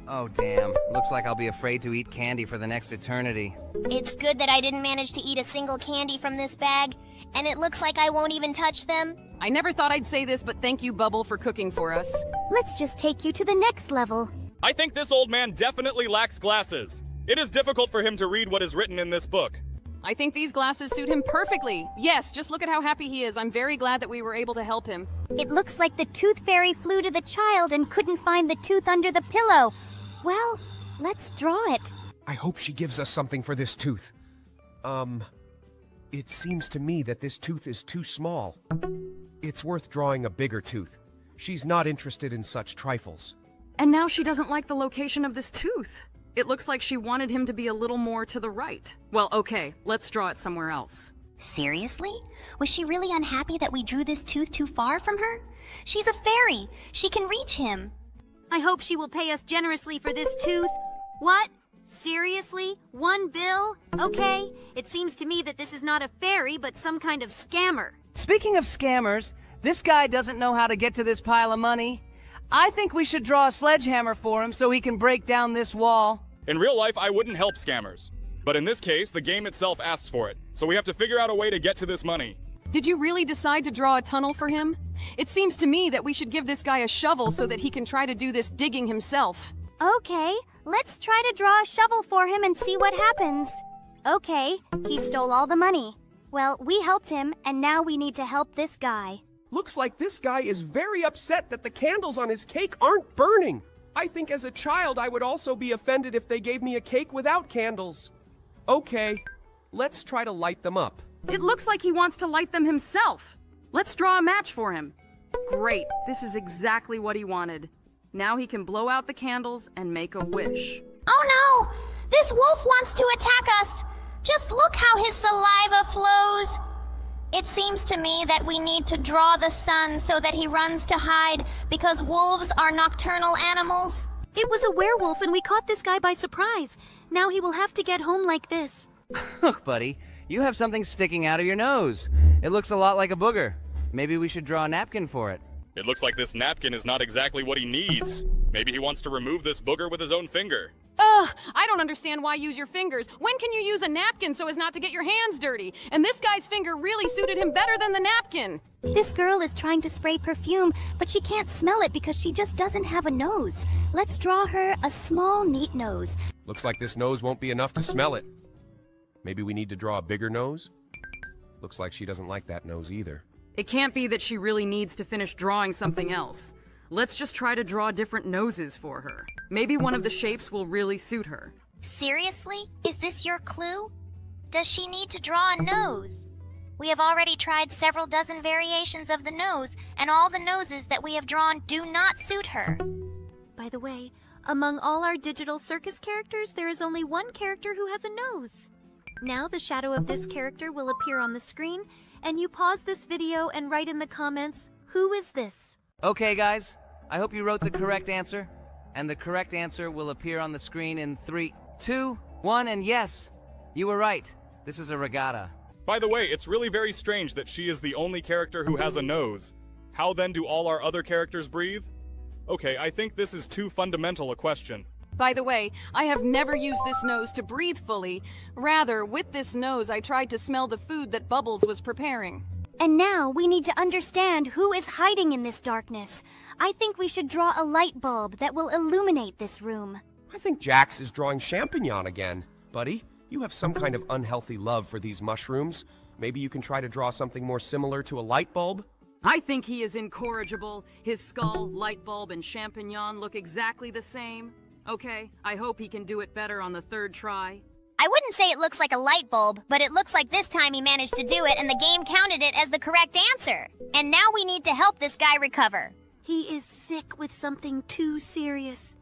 Oh damn, looks like I'll be afraid to eat candy for the next eternity. It's good that I didn't manage to eat a single candy from this bag, and it looks like I won't even touch them. I never thought I'd say this, but thank you, Bubble, for cooking for us. Let's just take you to the next level. I think this old man definitely lacks glasses. It is difficult for him to read what is written in this book. I think these glasses suit him perfectly. Yes, just look at how happy he is. I'm very glad that we were able to help him. It looks like the tooth fairy flew to the child and couldn't find the tooth under the pillow. Well, let's draw it. I hope she gives us something for this tooth. It seems to me that this tooth is too small. It's worth drawing a bigger tooth. She's not interested in such trifles. And now she doesn't like the location of this tooth. It looks like she wanted him to be a little more to the right. Well, okay, let's draw it somewhere else. Seriously? Was she really unhappy that we drew this tooth too far from her? She's a fairy. She can reach him. I hope she will pay us generously for this tooth. What? Seriously? 1 bill? Okay. It seems to me that this is not a fairy, but some kind of scammer. Speaking of scammers, this guy doesn't know how to get to this pile of money. I think we should draw a sledgehammer for him so he can break down this wall. In real life, I wouldn't help scammers. But in this case, the game itself asks for it, so we have to figure out a way to get to this money. Did you really decide to draw a tunnel for him? It seems to me that we should give this guy a shovel so that he can try to do this digging himself. Okay, let's try to draw a shovel for him and see what happens. Okay, he stole all the money. Well, we helped him, and now we need to help this guy. Looks like this guy is very upset that the candles on his cake aren't burning. I think as a child I would also be offended if they gave me a cake without candles. Okay, let's try to light them up. It looks like he wants to light them himself. Let's draw a match for him. Great, this is exactly what he wanted. Now he can blow out the candles and make a wish. Oh no! This wolf wants to attack us! Just look how his saliva flows! It seems to me that we need to draw the sun so that he runs to hide, because wolves are nocturnal animals. It was a werewolf and we caught this guy by surprise. Now he will have to get home like this. Look, buddy, you have something sticking out of your nose. It looks a lot like a booger. Maybe we should draw a napkin for it. It looks like this napkin is not exactly what he needs. Maybe he wants to remove this booger with his own finger. Ugh, I don't understand why use your fingers. When can you use a napkin so as not to get your hands dirty? And this guy's finger really suited him better than the napkin. This girl is trying to spray perfume, but she can't smell it because she just doesn't have a nose. Let's draw her a small, neat nose. Looks like this nose won't be enough to smell it. Maybe we need to draw a bigger nose? Looks like she doesn't like that nose either. It can't be that she really needs to finish drawing something else. Let's just try to draw different noses for her. Maybe one of the shapes will really suit her. Seriously? Is this your clue? Does she need to draw a nose? We have already tried several dozen variations of the nose, and all the noses that we have drawn do not suit her. By the way, among all our digital circus characters, there is only one character who has a nose. Now the shadow of this character will appear on the screen, and you pause this video and write in the comments, who is this? Okay, guys, I hope you wrote the correct answer. And the correct answer will appear on the screen in 3, 2, 1, and yes, you were right. This is a regatta. By the way, it's really very strange that she is the only character who has a nose. How then do all our other characters breathe? Okay, I think this is too fundamental a question. By the way, I have never used this nose to breathe fully. Rather, with this nose, I tried to smell the food that Bubbles was preparing. And now we need to understand who is hiding in this darkness. I think we should draw a light bulb that will illuminate this room. I think Jax is drawing champignon again. Buddy, you have some kind of unhealthy love for these mushrooms. Maybe you can try to draw something more similar to a light bulb? I think he is incorrigible. His skull, light bulb, and champignon look exactly the same. Okay, I hope he can do it better on the third try. I wouldn't say it looks like a light bulb, but it looks like this time he managed to do it and the game counted it as the correct answer. And now we need to help this guy recover. He is sick with something too serious.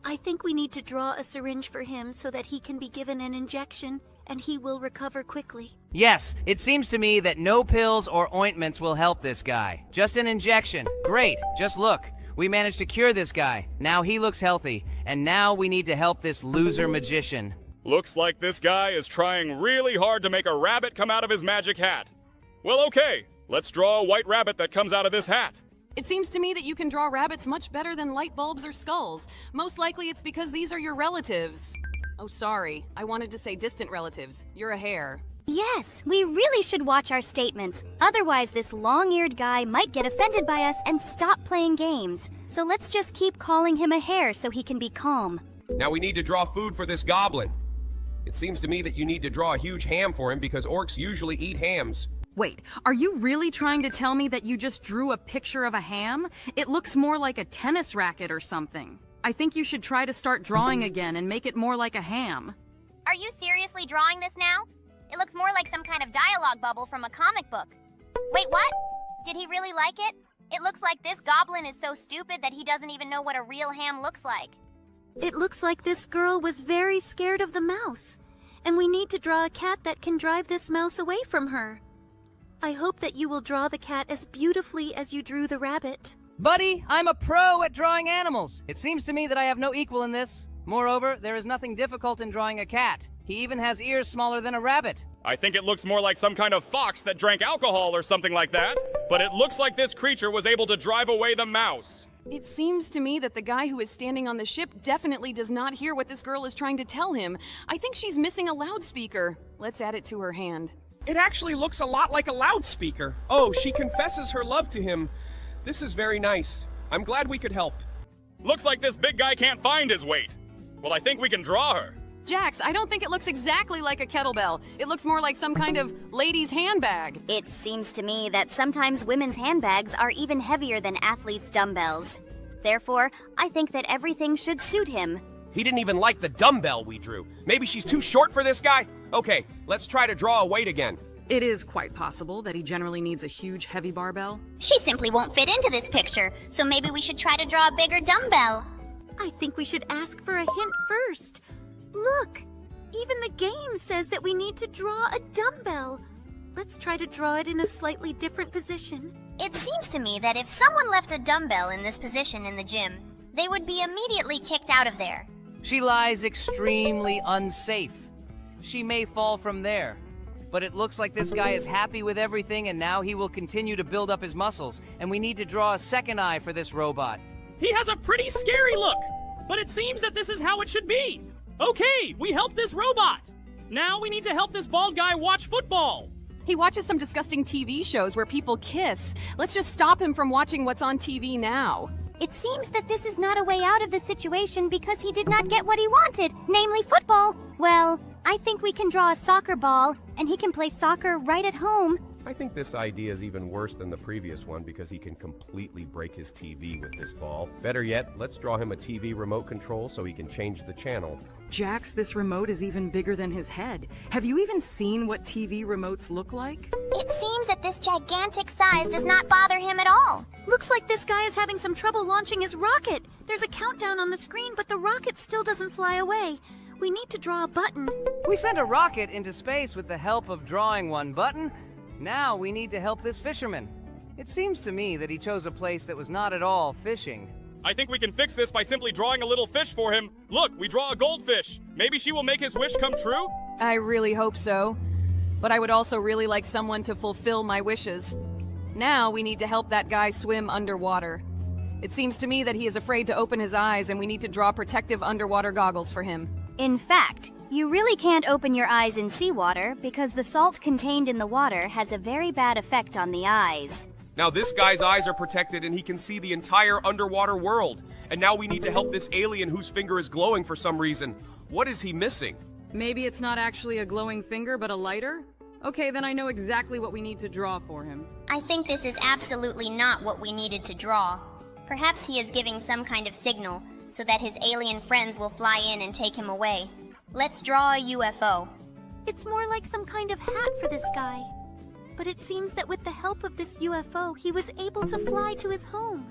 I think we need to draw a syringe for him so that he can be given an injection and he will recover quickly. Yes, it seems to me that no pills or ointments will help this guy. Just an injection. Great, just look. We managed to cure this guy. Now he looks healthy. And now we need to help this loser magician. Looks like this guy is trying really hard to make a rabbit come out of his magic hat. Well, okay, let's draw a white rabbit that comes out of this hat. It seems to me that you can draw rabbits much better than light bulbs or skulls. Most likely it's because these are your relatives. Oh, sorry. I wanted to say distant relatives. You're a hare. Yes, we really should watch our statements. Otherwise, this long-eared guy might get offended by us and stop playing games. So let's just keep calling him a hare so he can be calm. Now we need to draw food for this goblin. It seems to me that you need to draw a huge ham for him because orcs usually eat hams. Wait, are you really trying to tell me that you just drew a picture of a ham? It looks more like a tennis racket or something. I think you should try to start drawing again and make it more like a ham. Are you seriously drawing this now? It looks more like some kind of dialogue bubble from a comic book. Wait, what? Did he really like it? It looks like this goblin is so stupid that he doesn't even know what a real ham looks like. It looks like this girl was very scared of the mouse, and we need to draw a cat that can drive this mouse away from her. I hope that you will draw the cat as beautifully as you drew the rabbit. Buddy, I'm a pro at drawing animals. It seems to me that I have no equal in this. Moreover, there is nothing difficult in drawing a cat. He even has ears smaller than a rabbit. I think it looks more like some kind of fox that drank alcohol or something like that. But it looks like this creature was able to drive away the mouse. It seems to me that the guy who is standing on the ship definitely does not hear what this girl is trying to tell him. I think she's missing a loudspeaker. Let's add it to her hand. It actually looks a lot like a loudspeaker. Oh, she confesses her love to him. This is very nice. I'm glad we could help. Looks like this big guy can't find his weight. Well, I think we can draw her. Jax, I don't think it looks exactly like a kettlebell. It looks more like some kind of lady's handbag. It seems to me that sometimes women's handbags are even heavier than athletes' dumbbells. Therefore, I think that everything should suit him. He didn't even like the dumbbell we drew. Maybe she's too short for this guy? Okay, let's try to draw a weight again. It is quite possible that he generally needs a huge, heavy barbell. She simply won't fit into this picture, so maybe we should try to draw a bigger dumbbell. I think we should ask for a hint first. Look, even the game says that we need to draw a dumbbell. Let's try to draw it in a slightly different position. It seems to me that if someone left a dumbbell in this position in the gym, they would be immediately kicked out of there. She lies extremely unsafe. She may fall from there. But it looks like this guy is happy with everything and now he will continue to build up his muscles. And we need to draw a second eye for this robot. He has a pretty scary look, but it seems that this is how it should be. Okay, we helped this robot. Now we need to help this bald guy watch football. He watches some disgusting TV shows where people kiss. Let's just stop him from watching what's on TV now. It seems that this is not a way out of the situation because he did not get what he wanted, namely football. Well, I think we can draw a soccer ball, and he can play soccer right at home. I think this idea is even worse than the previous one because he can completely break his TV with this ball. Better yet, let's draw him a TV remote control so he can change the channel. Jax, this remote is even bigger than his head. Have you even seen what TV remotes look like? It seems that this gigantic size does not bother him at all. Looks like this guy is having some trouble launching his rocket. There's a countdown on the screen, but the rocket still doesn't fly away. We need to draw a button. We sent a rocket into space with the help of drawing one button. Now we need to help this fisherman. It seems to me that he chose a place that was not at all fishing. I think we can fix this by simply drawing a little fish for him. Look, we draw a goldfish. Maybe she will make his wish come true? I really hope so. But I would also really like someone to fulfill my wishes. Now we need to help that guy swim underwater. It seems to me that he is afraid to open his eyes and we need to draw protective underwater goggles for him. In fact, you really can't open your eyes in seawater because the salt contained in the water has a very bad effect on the eyes. Now this guy's eyes are protected and he can see the entire underwater world. And now we need to help this alien whose finger is glowing for some reason. What is he missing? Maybe it's not actually a glowing finger, but a lighter? Okay, then I know exactly what we need to draw for him. I think this is absolutely not what we needed to draw. Perhaps he is giving some kind of signal so that his alien friends will fly in and take him away. Let's draw a UFO. It's more like some kind of hat for this guy. But it seems that with the help of this UFO, he was able to fly to his home.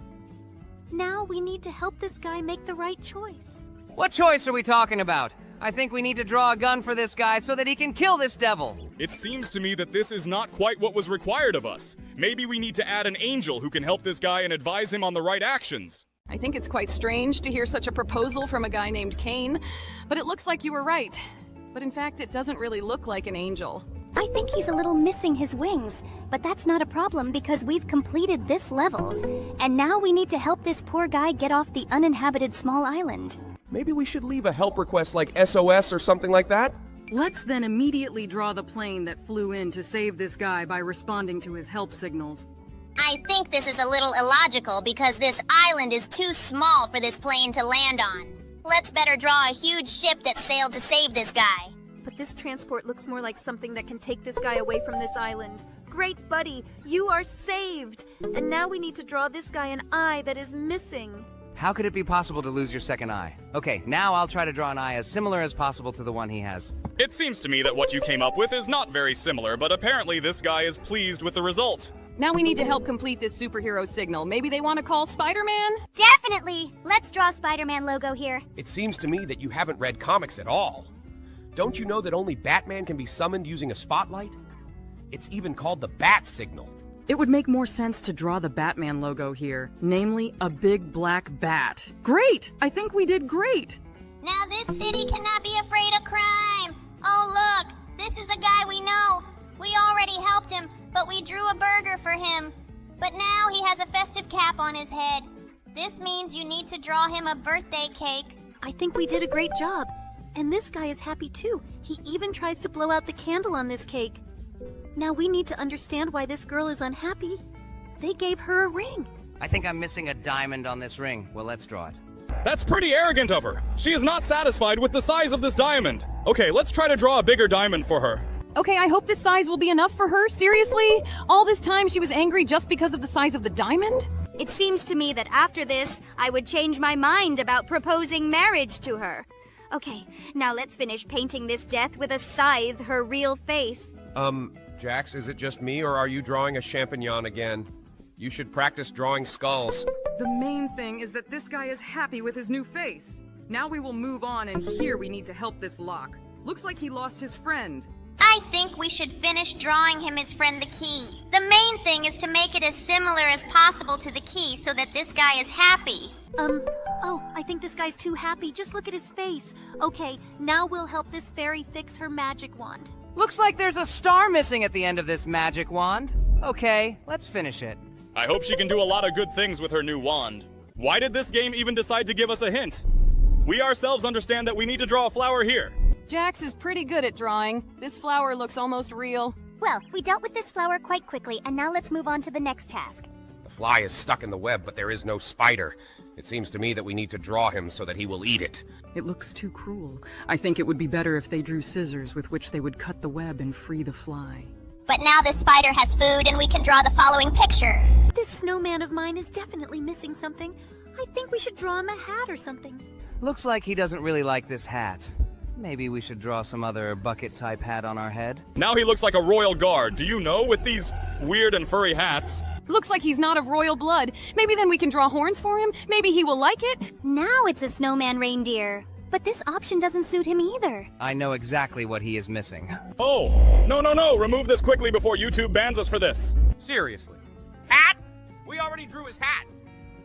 Now we need to help this guy make the right choice. What choice are we talking about? I think we need to draw a gun for this guy so that he can kill this devil. It seems to me that this is not quite what was required of us. Maybe we need to add an angel who can help this guy and advise him on the right actions. I think it's quite strange to hear such a proposal from a guy named Kane, but it looks like you were right. But in fact, it doesn't really look like an angel. I think he's a little missing his wings, but that's not a problem because we've completed this level. And now we need to help this poor guy get off the uninhabited small island. Maybe we should leave a help request like SOS or something like that? Let's then immediately draw the plane that flew in to save this guy by responding to his help signals. I think this is a little illogical because this island is too small for this plane to land on. Let's better draw a huge ship that sailed to save this guy. But this transport looks more like something that can take this guy away from this island. Great buddy, you are saved! And now we need to draw this guy an eye that is missing. How could it be possible to lose your second eye? Okay, now I'll try to draw an eye as similar as possible to the one he has. It seems to me that what you came up with is not very similar, but apparently this guy is pleased with the result. Now we need to help complete this superhero signal. Maybe they want to call Spider-Man? Definitely! Let's draw Spider-Man logo here. It seems to me that you haven't read comics at all. Don't you know that only Batman can be summoned using a spotlight? It's even called the Bat Signal. It would make more sense to draw the Batman logo here, namely a big black bat. Great! I think we did great! Now this city cannot be afraid of crime. Oh look, this is a guy we know. We already helped him, but we drew a burger for him. But now he has a festive cap on his head. This means you need to draw him a birthday cake. I think we did a great job. And this guy is happy too. He even tries to blow out the candle on this cake. Now we need to understand why this girl is unhappy. They gave her a ring. I think I'm missing a diamond on this ring. Well, let's draw it. That's pretty arrogant of her. She is not satisfied with the size of this diamond. Okay, let's try to draw a bigger diamond for her. Okay, I hope this size will be enough for her. Seriously? All this time she was angry just because of the size of the diamond? It seems to me that after this, I would change my mind about proposing marriage to her. Okay, now let's finish painting this death with a scythe her real face. Jax, is it just me or are you drawing a champignon again? You should practice drawing skulls. The main thing is that this guy is happy with his new face. Now we will move on, and here we need to help this lock. Looks like he lost his friend. I think we should finish drawing him his friend the Key. The main thing is to make it as similar as possible to the Key so that this guy is happy. Oh, I think this guy's too happy. Just look at his face. Okay, now we'll help this fairy fix her magic wand. Looks like there's a star missing at the end of this magic wand. Okay, let's finish it. I hope she can do a lot of good things with her new wand. Why did this game even decide to give us a hint? We ourselves understand that we need to draw a flower here. Jax is pretty good at drawing. This flower looks almost real. Well, we dealt with this flower quite quickly, and now let's move on to the next task. The fly is stuck in the web, but there is no spider. It seems to me that we need to draw him so that he will eat it. It looks too cruel. I think it would be better if they drew scissors with which they would cut the web and free the fly. But now this spider has food and we can draw the following picture. This snowman of mine is definitely missing something. I think we should draw him a hat or something. Looks like he doesn't really like this hat. Maybe we should draw some other bucket-type hat on our head. Now he looks like a royal guard, do you know, with these weird and furry hats. Looks like he's not of royal blood. Maybe then we can draw horns for him? Maybe he will like it? Now it's a snowman reindeer. But this option doesn't suit him either. I know exactly what he is missing. Oh, no, remove this quickly before YouTube bans us for this. Seriously. Hat? We already drew his hat.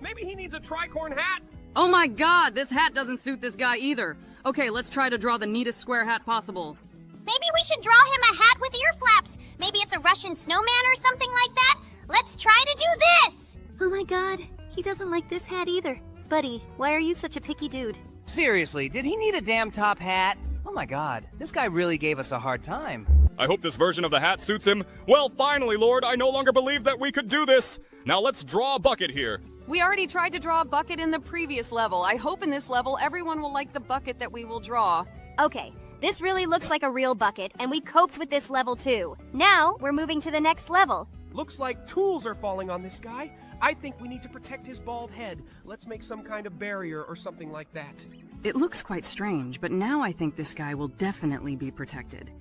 Maybe he needs a tricorn hat? Oh my god, this hat doesn't suit this guy either. Okay, let's try to draw the neatest square hat possible. Maybe we should draw him a hat with ear flaps. Maybe it's a Russian snowman or something like that. Let's try to do this. Oh my god, he doesn't like this hat either. Buddy, why are you such a picky dude? Seriously, did he need a damn top hat? Oh my god, this guy really gave us a hard time. I hope this version of the hat suits him. Well, finally, Lord, I no longer believe that we could do this. Now let's draw a bucket here. We already tried to draw a bucket in the previous level. I hope in this level everyone will like the bucket that we will draw. Okay, this really looks like a real bucket, and we coped with this level too. Now, we're moving to the next level. Looks like tools are falling on this guy. I think we need to protect his bald head. Let's make some kind of barrier or something like that. It looks quite strange, but now I think this guy will definitely be protected.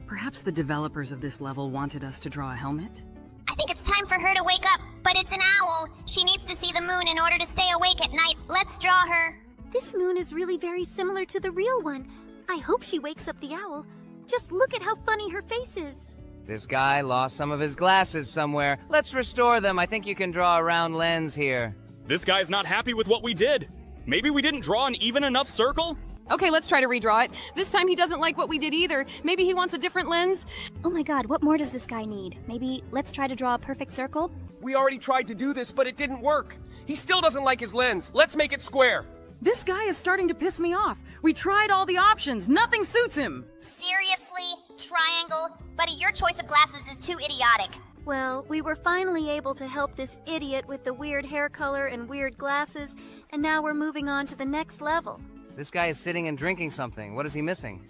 Perhaps the developers of this level wanted us to draw a helmet? I think it's time for her to wake up, but it's an owl. She needs to see the moon in order to stay awake at night. Let's draw her. This moon is really very similar to the real one. I hope she wakes up the owl. Just look at how funny her face is. This guy lost some of his glasses somewhere. Let's restore them. I think you can draw a round lens here. This guy's not happy with what we did. Maybe we didn't draw an even enough circle? Okay, let's try to redraw it. This time he doesn't like what we did either. Maybe he wants a different lens? Oh my god, what more does this guy need? Maybe let's try to draw a perfect circle? We already tried to do this, but it didn't work. He still doesn't like his lens. Let's make it square. This guy is starting to piss me off. We tried all the options. Nothing suits him. Seriously? Triangle? Buddy, your choice of glasses is too idiotic. Well, we were finally able to help this idiot with the weird hair color and weird glasses, and now we're moving on to the next level. This guy is sitting and drinking something. What is he missing?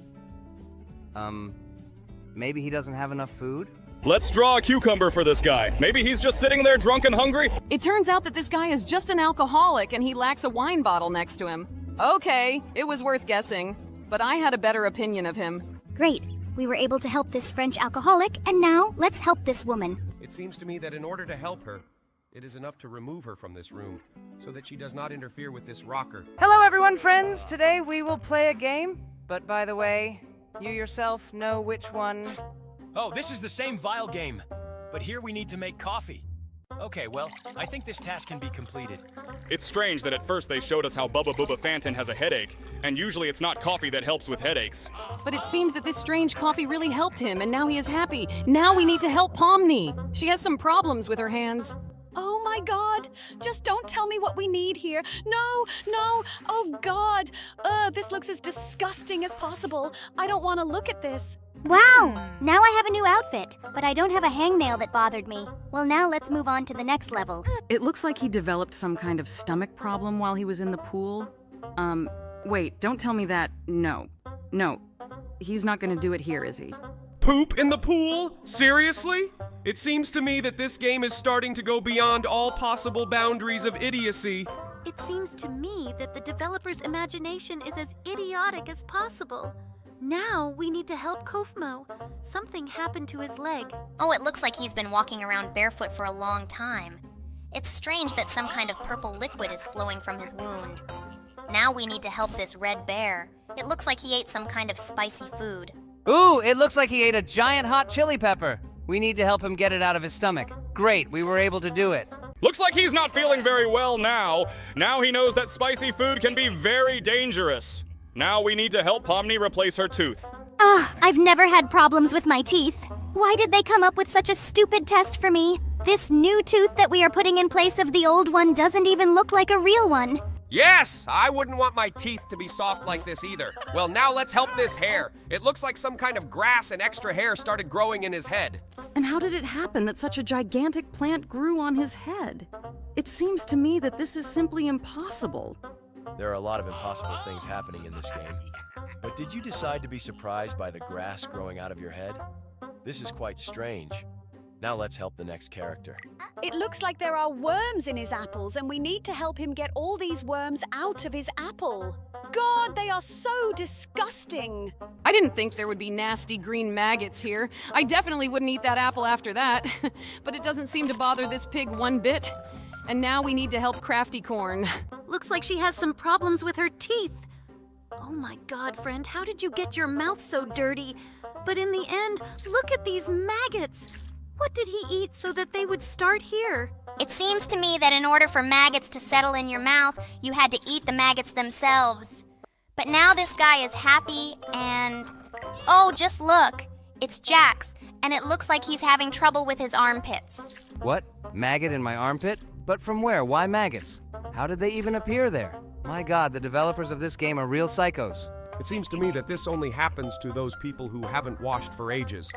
Maybe he doesn't have enough food? Let's draw a cucumber for this guy. Maybe he's just sitting there drunk and hungry? It turns out that this guy is just an alcoholic and he lacks a wine bottle next to him. Okay, it was worth guessing, but I had a better opinion of him. Great. We were able to help this French alcoholic, and now let's help this woman. It seems to me that in order to help her, it is enough to remove her from this room so that she does not interfere with this rocker. Hello everyone, friends! Today we will play a game. But by the way, you yourself know which one. Oh, this is the same vile game. But here we need to make coffee. Okay, well, I think this task can be completed. It's strange that at first they showed us how Bubba Bubba Fanton has a headache, and usually it's not coffee that helps with headaches. But it seems that this strange coffee really helped him, and now he is happy. Now we need to help Pomni. She has some problems with her hands. Oh my god! Just don't tell me what we need here. No! Oh god! This looks as disgusting as possible. I don't want to look at this. Wow! Now I have a new outfit, but I don't have a hangnail that bothered me. Well, now let's move on to the next level. It looks like he developed some kind of stomach problem while he was in the pool. Wait, don't tell me that. No. He's not gonna do it here, is he? Poop in the pool? Seriously? It seems to me that this game is starting to go beyond all possible boundaries of idiocy. It seems to me that the developer's imagination is as idiotic as possible. Now we need to help Kofmo. Something happened to his leg. Oh, it looks like he's been walking around barefoot for a long time. It's strange that some kind of purple liquid is flowing from his wound. Now we need to help this red bear. It looks like he ate some kind of spicy food. Ooh, it looks like he ate a giant hot chili pepper. We need to help him get it out of his stomach. Great, we were able to do it. Looks like he's not feeling very well now. Now he knows that spicy food can be very dangerous. Now we need to help Pomni replace her tooth. I've never had problems with my teeth. Why did they come up with such a stupid test for me? This new tooth that we are putting in place of the old one doesn't even look like a real one. Yes! I wouldn't want my teeth to be soft like this either. Well, now let's help this hair. It looks like some kind of grass and extra hair started growing in his head. And how did it happen that such a gigantic plant grew on his head? It seems to me that this is simply impossible. There are a lot of impossible things happening in this game. But did you decide to be surprised by the grass growing out of your head? This is quite strange. Now let's help the next character. It looks like there are worms in his apples, and we need to help him get all these worms out of his apple. God, they are so disgusting. I didn't think there would be nasty green maggots here. I definitely wouldn't eat that apple after that. But it doesn't seem to bother this pig one bit. And now we need to help Crafty Corn. Looks like she has some problems with her teeth. Oh my God, friend, how did you get your mouth so dirty? But in the end, look at these maggots. What did he eat so that they would start here? It seems to me that in order for maggots to settle in your mouth, you had to eat the maggots themselves. But now this guy is happy and... Oh, just look. It's Jax, and it looks like he's having trouble with his armpits. What? Maggot in my armpit? But from where? Why maggots? How did they even appear there? My God, the developers of this game are real psychos. It seems to me that this only happens to those people who haven't washed for ages.